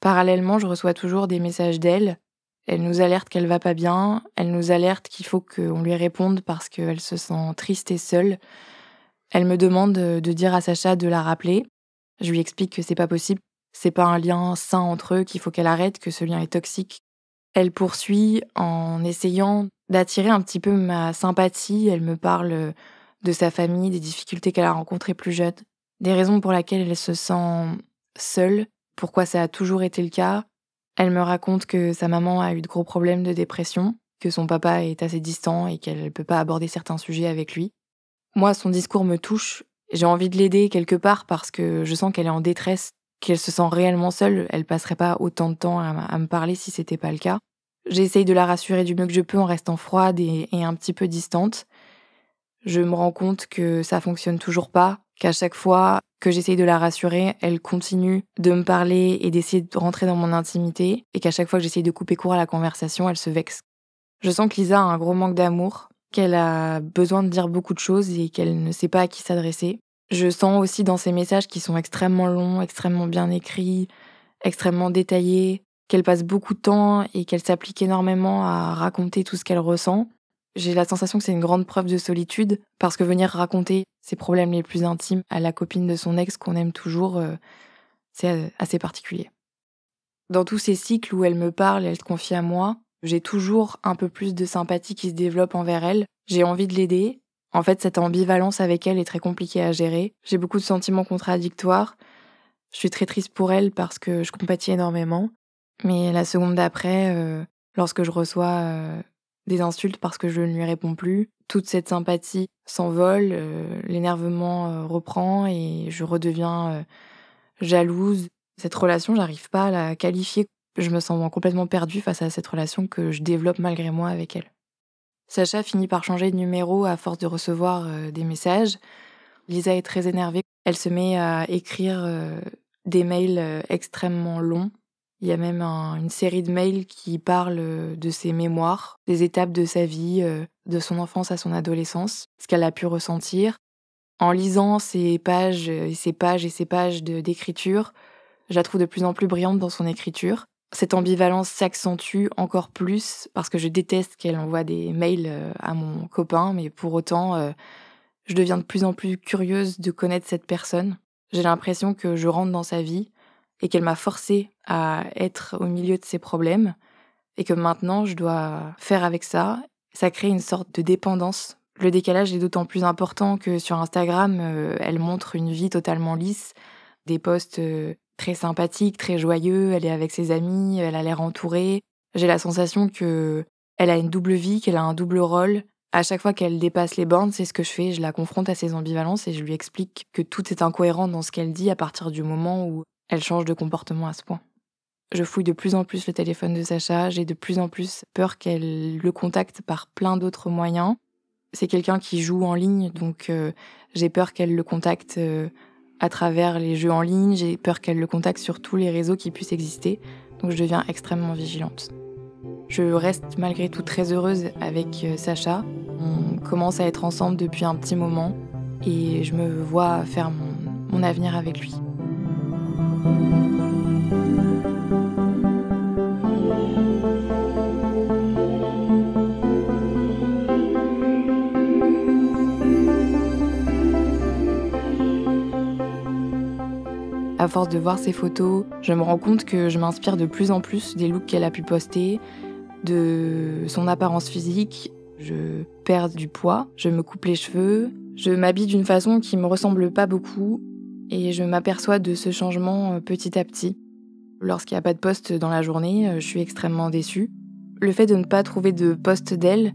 S2: Parallèlement, je reçois toujours des messages d'elle. Elle nous alerte qu'elle va pas bien, elle nous alerte qu'il faut qu'on lui réponde parce qu'elle se sent triste et seule. Elle me demande de dire à Sacha de la rappeler. Je lui explique que c'est pas possible, c'est pas un lien sain entre eux, qu'il faut qu'elle arrête, que ce lien est toxique. Elle poursuit en essayant d'attirer un petit peu ma sympathie. Elle me parle de sa famille, des difficultés qu'elle a rencontrées plus jeune, des raisons pour lesquelles elle se sent seule, pourquoi ça a toujours été le cas. Elle me raconte que sa maman a eu de gros problèmes de dépression, que son papa est assez distant et qu'elle ne peut pas aborder certains sujets avec lui. Moi, son discours me touche. J'ai envie de l'aider quelque part parce que je sens qu'elle est en détresse, qu'elle se sent réellement seule. Elle passerait pas autant de temps à me parler si c'était pas le cas. J'essaye de la rassurer du mieux que je peux en restant froide et un petit peu distante. Je me rends compte que ça fonctionne toujours pas, qu'à chaque fois que j'essaye de la rassurer, elle continue de me parler et d'essayer de rentrer dans mon intimité, et qu'à chaque fois que j'essaye de couper court à la conversation, elle se vexe. Je sens que Lisa a un gros manque d'amour, qu'elle a besoin de dire beaucoup de choses et qu'elle ne sait pas à qui s'adresser. Je sens aussi dans ses messages qui sont extrêmement longs, extrêmement bien écrits, extrêmement détaillés, qu'elle passe beaucoup de temps et qu'elle s'applique énormément à raconter tout ce qu'elle ressent. J'ai la sensation que c'est une grande preuve de solitude parce que venir raconter ses problèmes les plus intimes à la copine de son ex qu'on aime toujours, c'est assez particulier. Dans tous ces cycles où elle me parle et elle se confie à moi, j'ai toujours un peu plus de sympathie qui se développe envers elle. J'ai envie de l'aider. En fait, cette ambivalence avec elle est très compliquée à gérer. J'ai beaucoup de sentiments contradictoires. Je suis très triste pour elle parce que je compatis énormément. Mais la seconde d'après, lorsque je reçois des insultes parce que je ne lui réponds plus, toute cette sympathie s'envole, l'énervement reprend et je redeviens jalouse. Cette relation, j'arrive pas à la qualifier. Je me sens complètement perdue face à cette relation que je développe malgré moi avec elle. Sacha finit par changer de numéro à force de recevoir des messages. Lisa est très énervée. Elle se met à écrire des mails extrêmement longs. Il y a même une série de mails qui parlent de ses mémoires, des étapes de sa vie, de son enfance à son adolescence, ce qu'elle a pu ressentir. En lisant ces pages et ces pages et ces pages d'écriture, je la trouve de plus en plus brillante dans son écriture. Cette ambivalence s'accentue encore plus parce que je déteste qu'elle envoie des mails à mon copain, mais pour autant, je deviens de plus en plus curieuse de connaître cette personne. J'ai l'impression que je rentre dans sa vie et qu'elle m'a forcée à être au milieu de ses problèmes et que maintenant je dois faire avec ça. Ça crée une sorte de dépendance. Le décalage est d'autant plus important que sur Instagram, elle montre une vie totalement lisse, des posts très sympathiques, très joyeux, elle est avec ses amis, elle a l'air entourée. J'ai la sensation que elle a une double vie, qu'elle a un double rôle. À chaque fois qu'elle dépasse les bornes, c'est ce que je fais, je la confronte à ses ambivalences et je lui explique que tout est incohérent dans ce qu'elle dit à partir du moment où elle change de comportement à ce point. Je fouille de plus en plus le téléphone de Sacha, j'ai de plus en plus peur qu'elle le contacte par plein d'autres moyens. C'est quelqu'un qui joue en ligne, donc j'ai peur qu'elle le contacte à travers les jeux en ligne, j'ai peur qu'elle le contacte sur tous les réseaux qui puissent exister, donc je deviens extrêmement vigilante. Je reste malgré tout très heureuse avec Sacha. On commence à être ensemble depuis un petit moment et je me vois faire mon avenir avec lui. À force de voir ses photos, je me rends compte que je m'inspire de plus en plus des looks qu'elle a pu poster, de son apparence physique. Je perds du poids, je me coupe les cheveux, je m'habille d'une façon qui me ressemble pas beaucoup et je m'aperçois de ce changement petit à petit. Lorsqu'il n'y a pas de post dans la journée, je suis extrêmement déçue. Le fait de ne pas trouver de post d'elle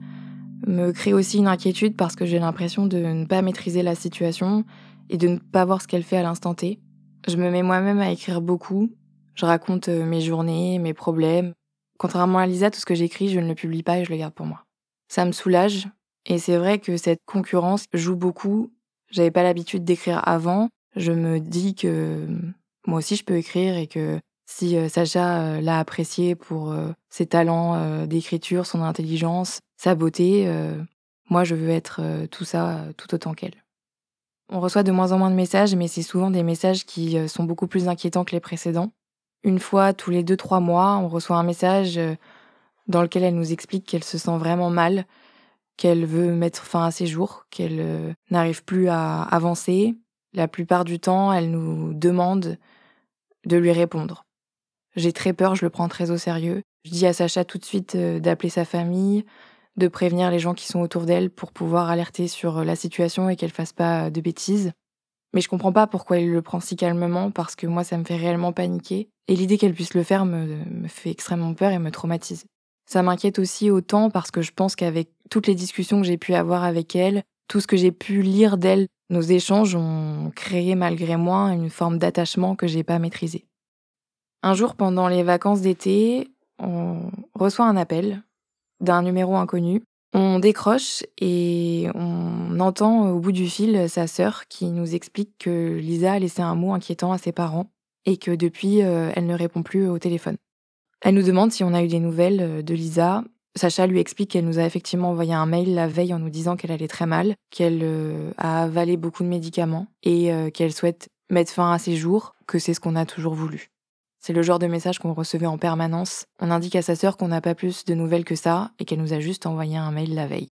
S2: me crée aussi une inquiétude parce que j'ai l'impression de ne pas maîtriser la situation et de ne pas voir ce qu'elle fait à l'instant T. Je me mets moi-même à écrire beaucoup. Je raconte mes journées, mes problèmes. Contrairement à Lisa, tout ce que j'écris, je ne le publie pas et je le garde pour moi. Ça me soulage. Et c'est vrai que cette concurrence joue beaucoup. J'avais pas l'habitude d'écrire avant. Je me dis que moi aussi je peux écrire et que si Sacha l'a apprécié pour ses talents d'écriture, son intelligence, sa beauté, moi je veux être tout ça tout autant qu'elle. On reçoit de moins en moins de messages, mais c'est souvent des messages qui sont beaucoup plus inquiétants que les précédents. Une fois tous les 2-3 mois, on reçoit un message dans lequel elle nous explique qu'elle se sent vraiment mal, qu'elle veut mettre fin à ses jours, qu'elle n'arrive plus à avancer. La plupart du temps, elle nous demande de lui répondre. J'ai très peur, je le prends très au sérieux. Je dis à Sacha tout de suite d'appeler sa famille, de prévenir les gens qui sont autour d'elle pour pouvoir alerter sur la situation et qu'elle fasse pas de bêtises. Mais je comprends pas pourquoi elle le prend si calmement, parce que moi, ça me fait réellement paniquer. Et l'idée qu'elle puisse le faire me fait extrêmement peur et me traumatise. Ça m'inquiète aussi autant parce que je pense qu'avec toutes les discussions que j'ai pu avoir avec elle, tout ce que j'ai pu lire d'elle, nos échanges ont créé malgré moi une forme d'attachement que j'ai pas maîtrisé. Un jour, pendant les vacances d'été, on reçoit un appel d'un numéro inconnu. On décroche et on entend au bout du fil sa sœur qui nous explique que Lisa a laissé un mot inquiétant à ses parents et que depuis, elle ne répond plus au téléphone. Elle nous demande si on a eu des nouvelles de Lisa. Sacha lui explique qu'elle nous a effectivement envoyé un mail la veille en nous disant qu'elle allait très mal, qu'elle a avalé beaucoup de médicaments et qu'elle souhaite mettre fin à ses jours, que c'est ce qu'on a toujours voulu. C'est le genre de message qu'on recevait en permanence. On indique à sa sœur qu'on n'a pas plus de nouvelles que ça et qu'elle nous a juste envoyé un mail la veille.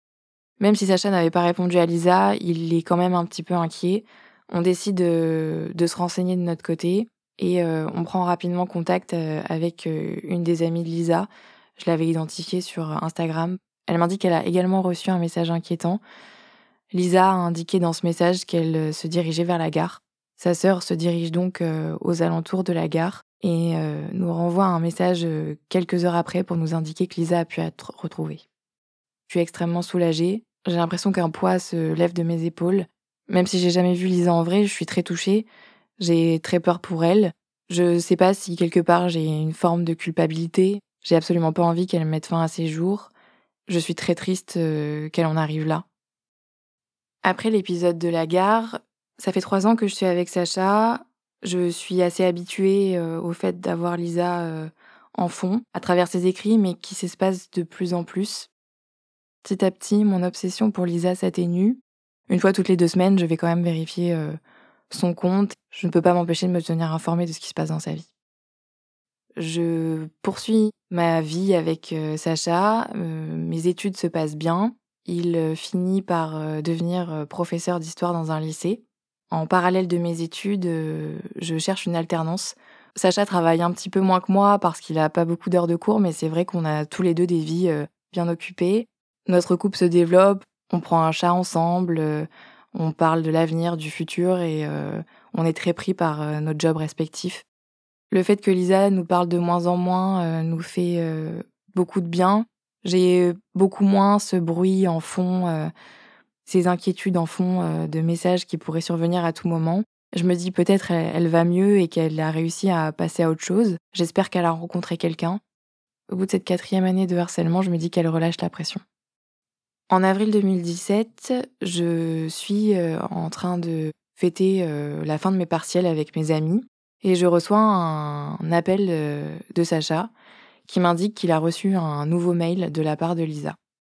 S2: Même si Sacha n'avait pas répondu à Lisa, il est quand même un petit peu inquiet. On décide de se renseigner de notre côté et on prend rapidement contact avec une des amies de Lisa. Je l'avais identifiée sur Instagram. Elle m'indique qu'elle a également reçu un message inquiétant. Lisa a indiqué dans ce message qu'elle se dirigeait vers la gare. Sa sœur se dirige donc aux alentours de la gare et nous renvoie un message quelques heures après pour nous indiquer que Lisa a pu être retrouvée. Je suis extrêmement soulagée. J'ai l'impression qu'un poids se lève de mes épaules. Même si j'ai jamais vu Lisa en vrai, je suis très touchée. J'ai très peur pour elle. Je sais pas si quelque part j'ai une forme de culpabilité. J'ai absolument pas envie qu'elle mette fin à ses jours. Je suis très triste qu'elle en arrive là. Après l'épisode de la gare, ça fait 3 ans que je suis avec Sacha. Je suis assez habituée au fait d'avoir Lisa en fond, à travers ses écrits, mais qui s'espace de plus en plus. Petit à petit, mon obsession pour Lisa s'atténue. Une fois toutes les 2 semaines, je vais quand même vérifier son compte. Je ne peux pas m'empêcher de me tenir informée de ce qui se passe dans sa vie. Je poursuis ma vie avec Sacha. Mes études se passent bien. Il finit par devenir professeur d'histoire dans un lycée. En parallèle de mes études, je cherche une alternance. Sacha travaille un petit peu moins que moi parce qu'il a pas beaucoup d'heures de cours, mais c'est vrai qu'on a tous les 2 des vies bien occupées. Notre couple se développe, on prend un chat ensemble, on parle de l'avenir, du futur et on est très pris par notre job respectif. Le fait que Lisa nous parle de moins en moins nous fait beaucoup de bien. J'ai beaucoup moins ce bruit en fond, ces inquiétudes en fond de messages qui pourraient survenir à tout moment. Je me dis peut-être elle va mieux et qu'elle a réussi à passer à autre chose. J'espère qu'elle a rencontré quelqu'un. Au bout de cette 4e année de harcèlement, je me dis qu'elle relâche la pression. En avril 2017, je suis en train de fêter la fin de mes partiels avec mes amis. Et je reçois un appel de Sacha qui m'indique qu'il a reçu un nouveau mail de la part de Lisa.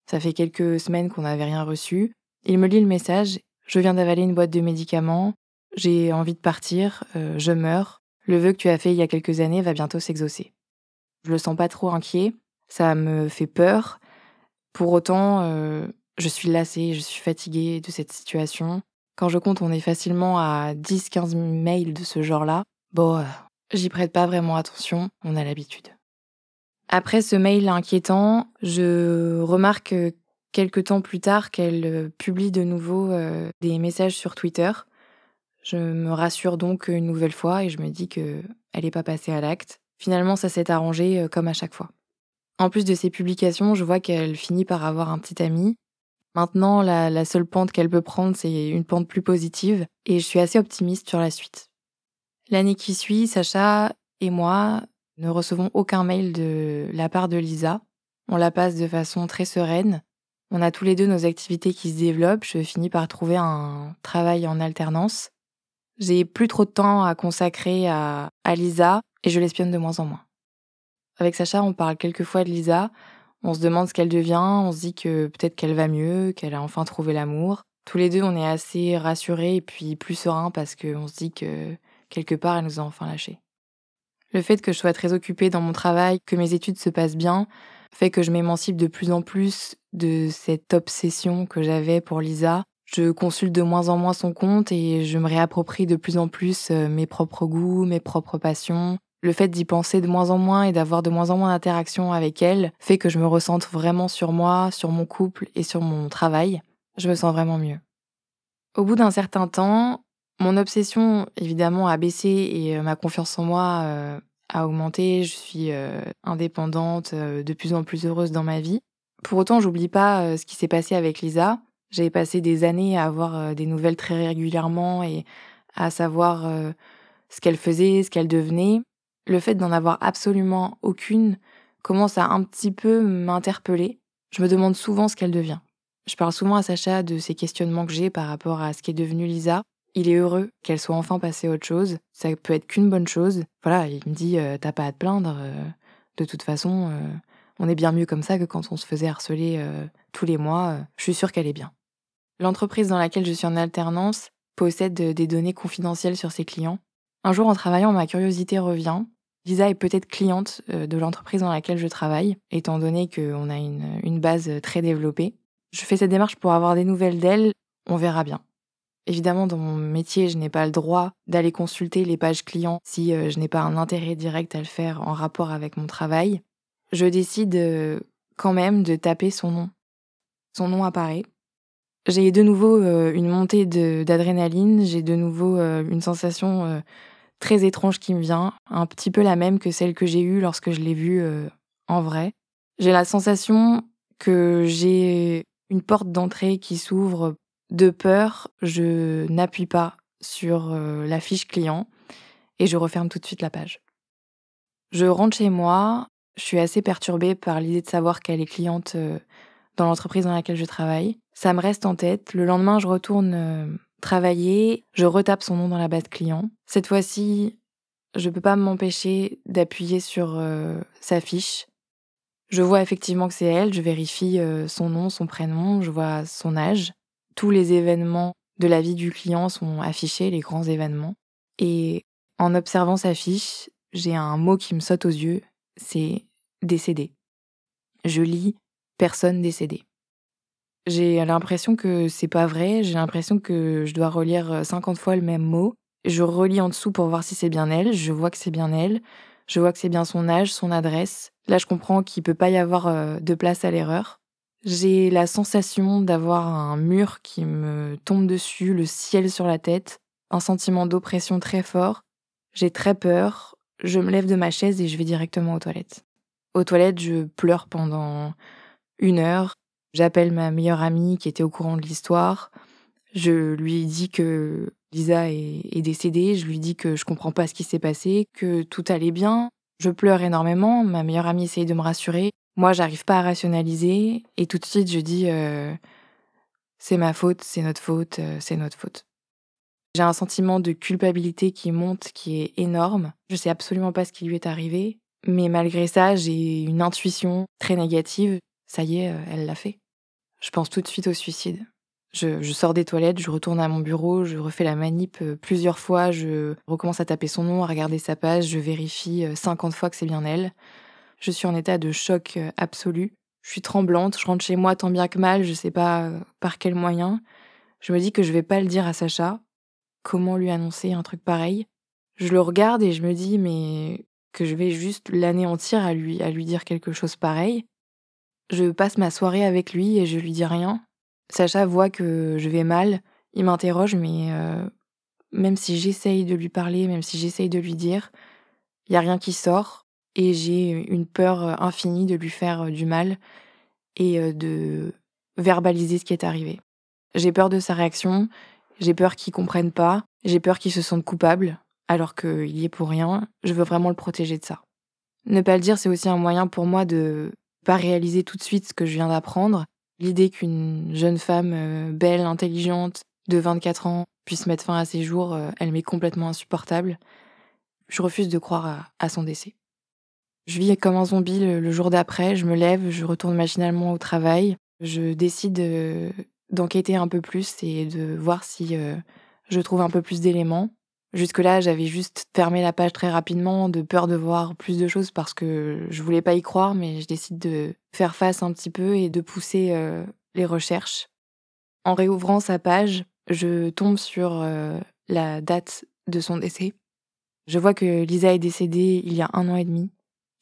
S2: Ça fait quelques semaines qu'on n'avait rien reçu. Il me lit le message. Je viens d'avaler une boîte de médicaments. J'ai envie de partir. Je meurs. Le vœu que tu as fait il y a quelques années va bientôt s'exaucer. Je le sens pas trop inquiet. Ça me fait peur. Pour autant, je suis lassée, je suis fatiguée de cette situation. Quand je compte, on est facilement à 10-15 mails de ce genre-là. Bon, j'y prête pas vraiment attention, on a l'habitude. Après ce mail inquiétant, je remarque quelques temps plus tard qu'elle publie de nouveau des messages sur Twitter. Je me rassure donc une nouvelle fois et je me dis qu'elle n'est pas passée à l'acte. Finalement, ça s'est arrangé comme à chaque fois. En plus de ces publications, je vois qu'elle finit par avoir un petit ami. Maintenant, la seule pente qu'elle peut prendre, c'est une pente plus positive et je suis assez optimiste sur la suite. L'année qui suit, Sacha et moi ne recevons aucun mail de la part de Lisa. On la passe de façon très sereine. On a tous les 2 nos activités qui se développent. Je finis par trouver un travail en alternance. J'ai plus trop de temps à consacrer à Lisa et je l'espionne de moins en moins. Avec Sacha, on parle quelquefois de Lisa. On se demande ce qu'elle devient. On se dit que peut-être qu'elle va mieux, qu'elle a enfin trouvé l'amour. Tous les 2, on est assez rassurés et puis plus sereins parce qu'on se dit que quelque part, elle nous a enfin lâchés. Le fait que je sois très occupée dans mon travail, que mes études se passent bien, fait que je m'émancipe de plus en plus de cette obsession que j'avais pour Lisa. Je consulte de moins en moins son compte et je me réapproprie de plus en plus mes propres goûts, mes propres passions. Le fait d'y penser de moins en moins et d'avoir de moins en moins d'interactions avec elle fait que je me recentre vraiment sur moi, sur mon couple et sur mon travail. Je me sens vraiment mieux. Au bout d'un certain temps, mon obsession, évidemment, a baissé et ma confiance en moi a augmenté. Je suis indépendante, de plus en plus heureuse dans ma vie. Pour autant, j'oublie pas ce qui s'est passé avec Lisa. J'avais passé des années à avoir des nouvelles très régulièrement et à savoir ce qu'elle faisait, ce qu'elle devenait. Le fait d'en avoir absolument aucune commence à un petit peu m'interpeller. Je me demande souvent ce qu'elle devient. Je parle souvent à Sacha de ces questionnements que j'ai par rapport à ce qu'est devenue Lisa. Il est heureux qu'elle soit enfin passée à autre chose. Ça peut être qu'une bonne chose. Voilà, il me dit t'as pas à te plaindre. De toute façon, on est bien mieux comme ça que quand on se faisait harceler tous les mois. Je suis sûre qu'elle est bien. L'entreprise dans laquelle je suis en alternance possède des données confidentielles sur ses clients. Un jour, en travaillant, ma curiosité revient. Lisa est peut-être cliente de l'entreprise dans laquelle je travaille, étant donné qu'on a une base très développée. Je fais cette démarche pour avoir des nouvelles d'elle, on verra bien. Évidemment, dans mon métier, je n'ai pas le droit d'aller consulter les pages clients si je n'ai pas un intérêt direct à le faire en rapport avec mon travail. Je décide quand même de taper son nom. Son nom apparaît. J'ai de nouveau une montée d'adrénaline, j'ai de nouveau une sensation très étrange qui me vient, un petit peu la même que celle que j'ai eue lorsque je l'ai vue en vrai. J'ai la sensation que j'ai une porte d'entrée qui s'ouvre. De peur, je n'appuie pas sur la fiche client et je referme tout de suite la page. Je rentre chez moi, je suis assez perturbée par l'idée de savoir qu'elle est cliente dans l'entreprise dans laquelle je travaille. Ça me reste en tête. Le lendemain, je retourne travailler, je retape son nom dans la base client. Cette fois-ci, je peux pas m'empêcher d'appuyer sur sa fiche. Je vois effectivement que c'est elle, je vérifie son nom, son prénom, je vois son âge. Tous les événements de la vie du client sont affichés, les grands événements. Et en observant sa fiche, j'ai un mot qui me saute aux yeux, c'est décédé. Je lis personne décédée. J'ai l'impression que c'est pas vrai, j'ai l'impression que je dois relire 50 fois le même mot. Je relis en dessous pour voir si c'est bien elle, je vois que c'est bien elle, je vois que c'est bien son âge, son adresse. Là, je comprends qu'il peut pas y avoir de place à l'erreur. J'ai la sensation d'avoir un mur qui me tombe dessus, le ciel sur la tête, un sentiment d'oppression très fort. J'ai très peur, je me lève de ma chaise et je vais directement aux toilettes. Aux toilettes, je pleure pendant 1 heure. J'appelle ma meilleure amie qui était au courant de l'histoire. Je lui dis que Lisa est décédée. Je lui dis que je comprends pas ce qui s'est passé, que tout allait bien. Je pleure énormément. Ma meilleure amie essaye de me rassurer. Moi, j'arrive pas à rationaliser. Et tout de suite, je dis c'est ma faute, c'est notre faute, c'est notre faute. J'ai un sentiment de culpabilité qui monte, qui est énorme. Je sais absolument pas ce qui lui est arrivé. Mais malgré ça, j'ai une intuition très négative. Ça y est, elle l'a fait. Je pense tout de suite au suicide. Je sors des toilettes, je retourne à mon bureau, je refais la manip plusieurs fois, je recommence à taper son nom, à regarder sa page, je vérifie 50 fois que c'est bien elle. Je suis en état de choc absolu. Je suis tremblante, je rentre chez moi tant bien que mal, je sais pas par quel moyen. Je me dis que je vais pas le dire à Sacha. Comment lui annoncer un truc pareil? Je le regarde et je me dis mais que je vais juste l'anéantir à lui dire quelque chose pareil. Je passe ma soirée avec lui et je lui dis rien. Sacha voit que je vais mal, il m'interroge, mais même si j'essaye de lui parler, même si j'essaye de lui dire, il y a rien qui sort et j'ai une peur infinie de lui faire du mal et de verbaliser ce qui est arrivé. J'ai peur de sa réaction, j'ai peur qu'il comprenne pas, j'ai peur qu'il se sente coupable alors qu'il y est pour rien. Je veux vraiment le protéger de ça. Ne pas le dire, c'est aussi un moyen pour moi de pas réaliser tout de suite ce que je viens d'apprendre. L'idée qu'une jeune femme belle, intelligente, de 24 ans, puisse mettre fin à ses jours, elle m'est complètement insupportable. Je refuse de croire à son décès. Je vis comme un zombie le jour d'après, je me lève, je retourne machinalement au travail. Je décide d'enquêter un peu plus et de voir si je trouve un peu plus d'éléments. Jusque-là, j'avais juste fermé la page très rapidement, de peur de voir plus de choses parce que je voulais pas y croire, mais je décide de faire face un petit peu et de pousser les recherches. En réouvrant sa page, je tombe sur la date de son décès. Je vois que Lisa est décédée il y a 1 an et demi.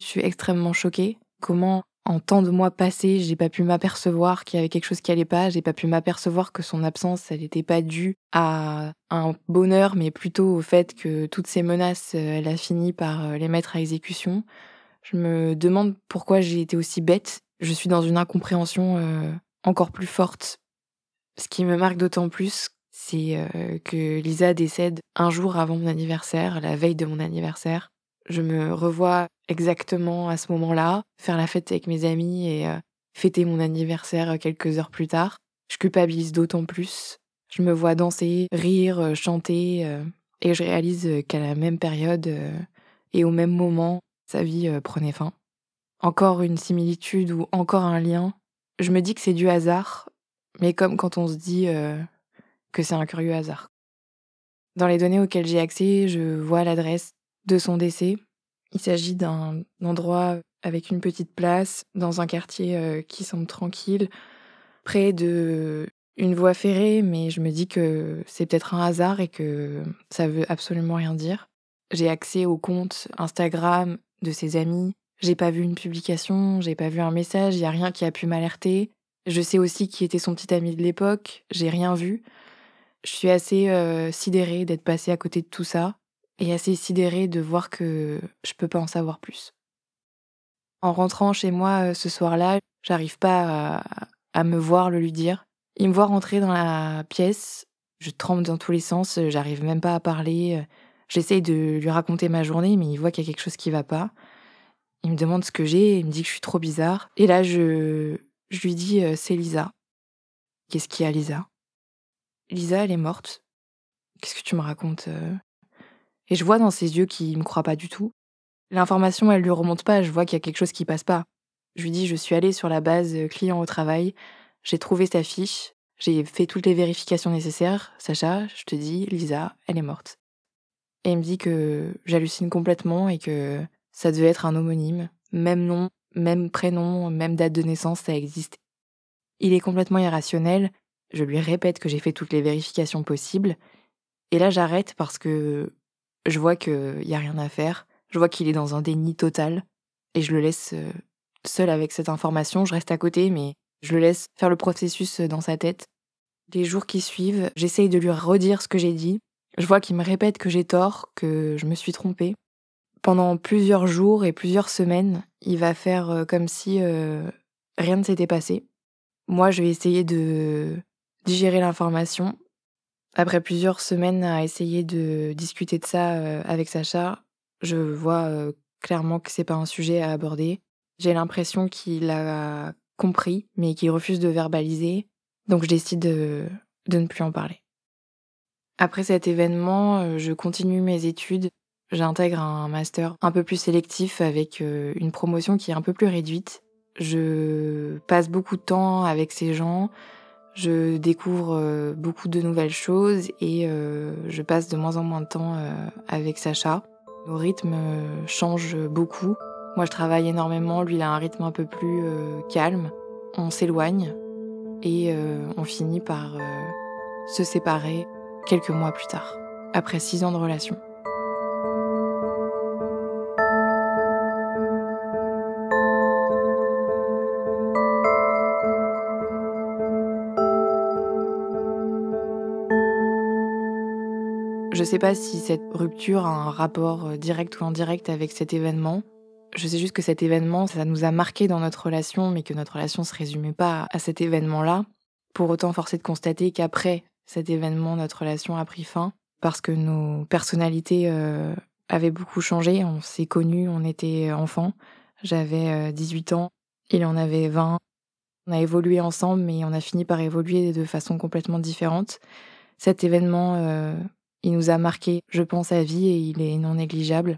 S2: Je suis extrêmement choquée. Comment, en tant de mois passés, j'ai pas pu m'apercevoir qu'il y avait quelque chose qui allait pas, j'ai pas pu m'apercevoir que son absence, elle n'était pas due à un bonheur, mais plutôt au fait que toutes ces menaces, elle a fini par les mettre à exécution. Je me demande pourquoi j'ai été aussi bête. Je suis dans une incompréhension encore plus forte. Ce qui me marque d'autant plus, c'est que Lisa décède un jour avant mon anniversaire, la veille de mon anniversaire. Je me revois exactement à ce moment-là, faire la fête avec mes amis et fêter mon anniversaire quelques heures plus tard. Je culpabilise d'autant plus. Je me vois danser, rire, chanter, et je réalise qu'à la même période et au même moment, sa vie prenait fin. Encore une similitude ou encore un lien. Je me dis que c'est du hasard, mais comme quand on se dit que c'est un curieux hasard. Dans les données auxquelles j'ai accès, je vois l'adresse de son décès. Il s'agit d'un endroit avec une petite place, dans un quartier qui semble tranquille, près de une voie ferrée, mais je me dis que c'est peut-être un hasard et que ça veut absolument rien dire. J'ai accès au compte Instagram de ses amis. J'ai pas vu une publication, j'ai pas vu un message, il y a rien qui a pu m'alerter. Je sais aussi qui était son petit ami de l'époque, j'ai rien vu. Je suis assez sidérée d'être passée à côté de tout ça et assez sidérée de voir que je peux pas en savoir plus. En rentrant chez moi ce soir-là, j'arrive pas à me voir le lui dire. Il me voit rentrer dans la pièce, je tremble dans tous les sens, j'arrive même pas à parler, J'essaye de lui raconter ma journée, mais il voit qu'il y a quelque chose qui va pas. Il me demande ce que j'ai, il me dit que je suis trop bizarre. Et là, je lui dis c'est Lisa. Qu'est-ce qu'il y a, Lisa? Lisa, elle est morte. Qu'est-ce que tu me racontes? Et je vois dans ses yeux qu'il me croit pas du tout. L'information, elle lui remonte pas, je vois qu'il y a quelque chose qui passe pas. Je lui dis: «Je suis allée sur la base, client au travail, j'ai trouvé sa fiche, j'ai fait toutes les vérifications nécessaires. Sacha, je te dis, Lisa, elle est morte». Et il me dit que j'hallucine complètement et que ça devait être un homonyme. Même nom, même prénom, même date de naissance, ça existe. Il est complètement irrationnel. Je lui répète que j'ai fait toutes les vérifications possibles. Et là, j'arrête parce que je vois qu'il y a rien à faire. Je vois qu'il est dans un déni total. Et je le laisse seul avec cette information. Je reste à côté, mais je le laisse faire le processus dans sa tête. Les jours qui suivent, j'essaye de lui redire ce que j'ai dit. Je vois qu'il me répète que j'ai tort, que je me suis trompée. Pendant plusieurs jours et plusieurs semaines, il va faire comme si rien ne s'était passé. Moi, je vais essayer de digérer l'information. Après plusieurs semaines à essayer de discuter de ça avec Sacha, je vois clairement que c'est pas un sujet à aborder. J'ai l'impression qu'il a compris, mais qu'il refuse de verbaliser. Donc je décide de ne plus en parler. Après cet événement, je continue mes études. J'intègre un master un peu plus sélectif avec une promotion qui est un peu plus réduite. Je passe beaucoup de temps avec ces gens, je découvre beaucoup de nouvelles choses et je passe de moins en moins de temps avec Sacha. Nos rythmes changent beaucoup. Moi, je travaille énormément, lui, il a un rythme un peu plus calme. On s'éloigne et on finit par se séparer quelques mois plus tard, après 6 ans de relation. Je sais pas si cette rupture a un rapport direct ou indirect avec cet événement. Je sais juste que cet événement, ça nous a marqué dans notre relation, mais que notre relation se résumait pas à cet événement-là. Pour autant, force est de constater qu'après cet événement, notre relation a pris fin, parce que nos personnalités avaient beaucoup changé. On s'est connus, on était enfants. J'avais 18 ans, il en avait 20. On a évolué ensemble, mais on a fini par évoluer de façon complètement différente. Cet événement, il nous a marqués, je pense, à vie et il est non négligeable.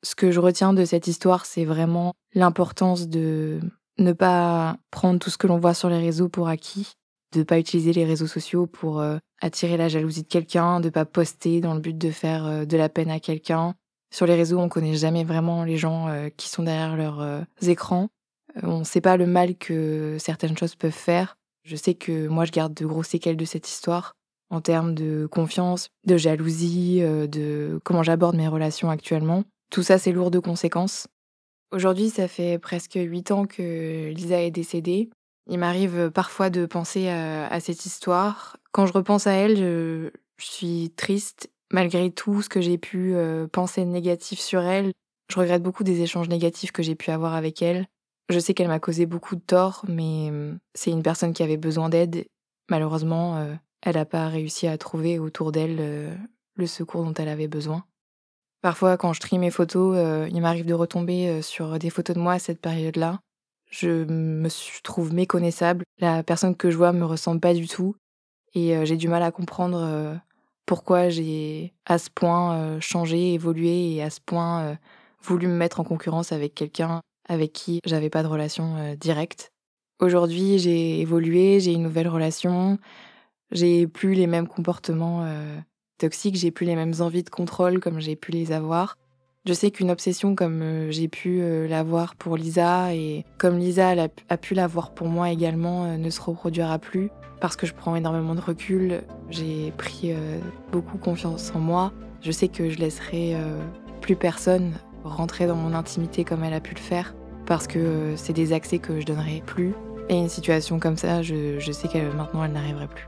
S2: Ce que je retiens de cette histoire, c'est vraiment l'importance de ne pas prendre tout ce que l'on voit sur les réseaux pour acquis, de ne pas utiliser les réseaux sociaux pour attirer la jalousie de quelqu'un, de ne pas poster dans le but de faire de la peine à quelqu'un. Sur les réseaux, on connaît jamais vraiment les gens qui sont derrière leurs écrans. On ne sait pas le mal que certaines choses peuvent faire. Je sais que moi, je garde de gros séquelles de cette histoire en termes de confiance, de jalousie, de comment j'aborde mes relations actuellement. Tout ça, c'est lourd de conséquences. Aujourd'hui, ça fait presque 8 ans que Lisa est décédée. Il m'arrive parfois de penser à cette histoire. Quand je repense à elle, je suis triste. Malgré tout ce que j'ai pu penser de négatif sur elle, je regrette beaucoup des échanges négatifs que j'ai pu avoir avec elle. Je sais qu'elle m'a causé beaucoup de tort, mais c'est une personne qui avait besoin d'aide. Malheureusement, elle n'a pas réussi à trouver autour d'elle le secours dont elle avait besoin. Parfois, quand je trie mes photos, il m'arrive de retomber sur des photos de moi à cette période-là. Je trouve méconnaissable. La personne que je vois me ressemble pas du tout et j'ai du mal à comprendre pourquoi j'ai à ce point changé, évolué et à ce point voulu me mettre en concurrence avec quelqu'un avec qui j'avais pas de relation directe. Aujourd'hui, j'ai évolué, j'ai une nouvelle relation, j'ai plus les mêmes comportements toxiques, j'ai plus les mêmes envies de contrôle comme j'ai pu les avoir. Je sais qu'une obsession comme j'ai pu l'avoir pour Lisa et comme Lisa a pu l'avoir pour moi également ne se reproduira plus parce que je prends énormément de recul. J'ai pris beaucoup confiance en moi. Je sais que je laisserai plus personne rentrer dans mon intimité comme elle a pu le faire parce que c'est des accès que je donnerai plus. Et une situation comme ça, je sais que maintenant elle n'arriverait plus.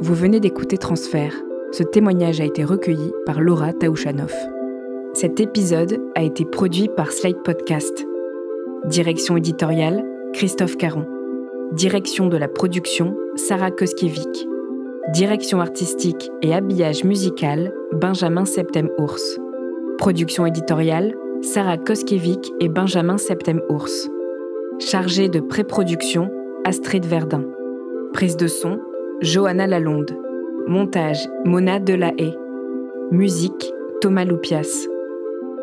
S1: Vous venez d'écouter Transfert. Ce témoignage a été recueilli par Laura Taouchanoff. Cet épisode a été produit par Slate Podcast. Direction éditoriale, Christophe Caron. Direction de la production, Sarah Koskiewicz. Direction artistique et habillage musical, Benjamin Septem-Ours. Production éditoriale, Sarah Koskiewicz et Benjamin Septem-Ours. Chargée de pré-production, Astrid Verdun. Prise de son, Johanna Lalonde. Montage, Mona Delahaye. Musique, Thomas Loupias.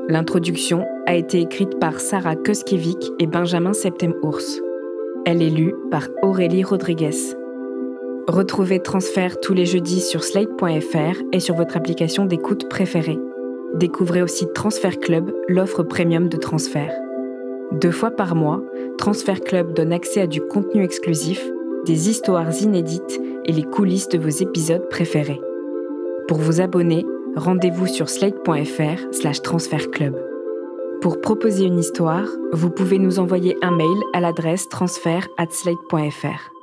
S1: L'introduction a été écrite par Sarah Koskiewicz et Benjamin Septem-Ours. Elle est lue par Aurélie Rodriguez. Retrouvez Transfert tous les jeudis sur slate.fr et sur votre application d'écoute préférée. Découvrez aussi Transfert Club, l'offre premium de Transfert. 2 fois par mois, Transfert Club donne accès à du contenu exclusif, des histoires inédites et les coulisses de vos épisodes préférés. Pour vous abonner, rendez-vous sur slate.fr/transfertclub. Pour proposer une histoire, vous pouvez nous envoyer un mail à l'adresse transfert@slate.fr.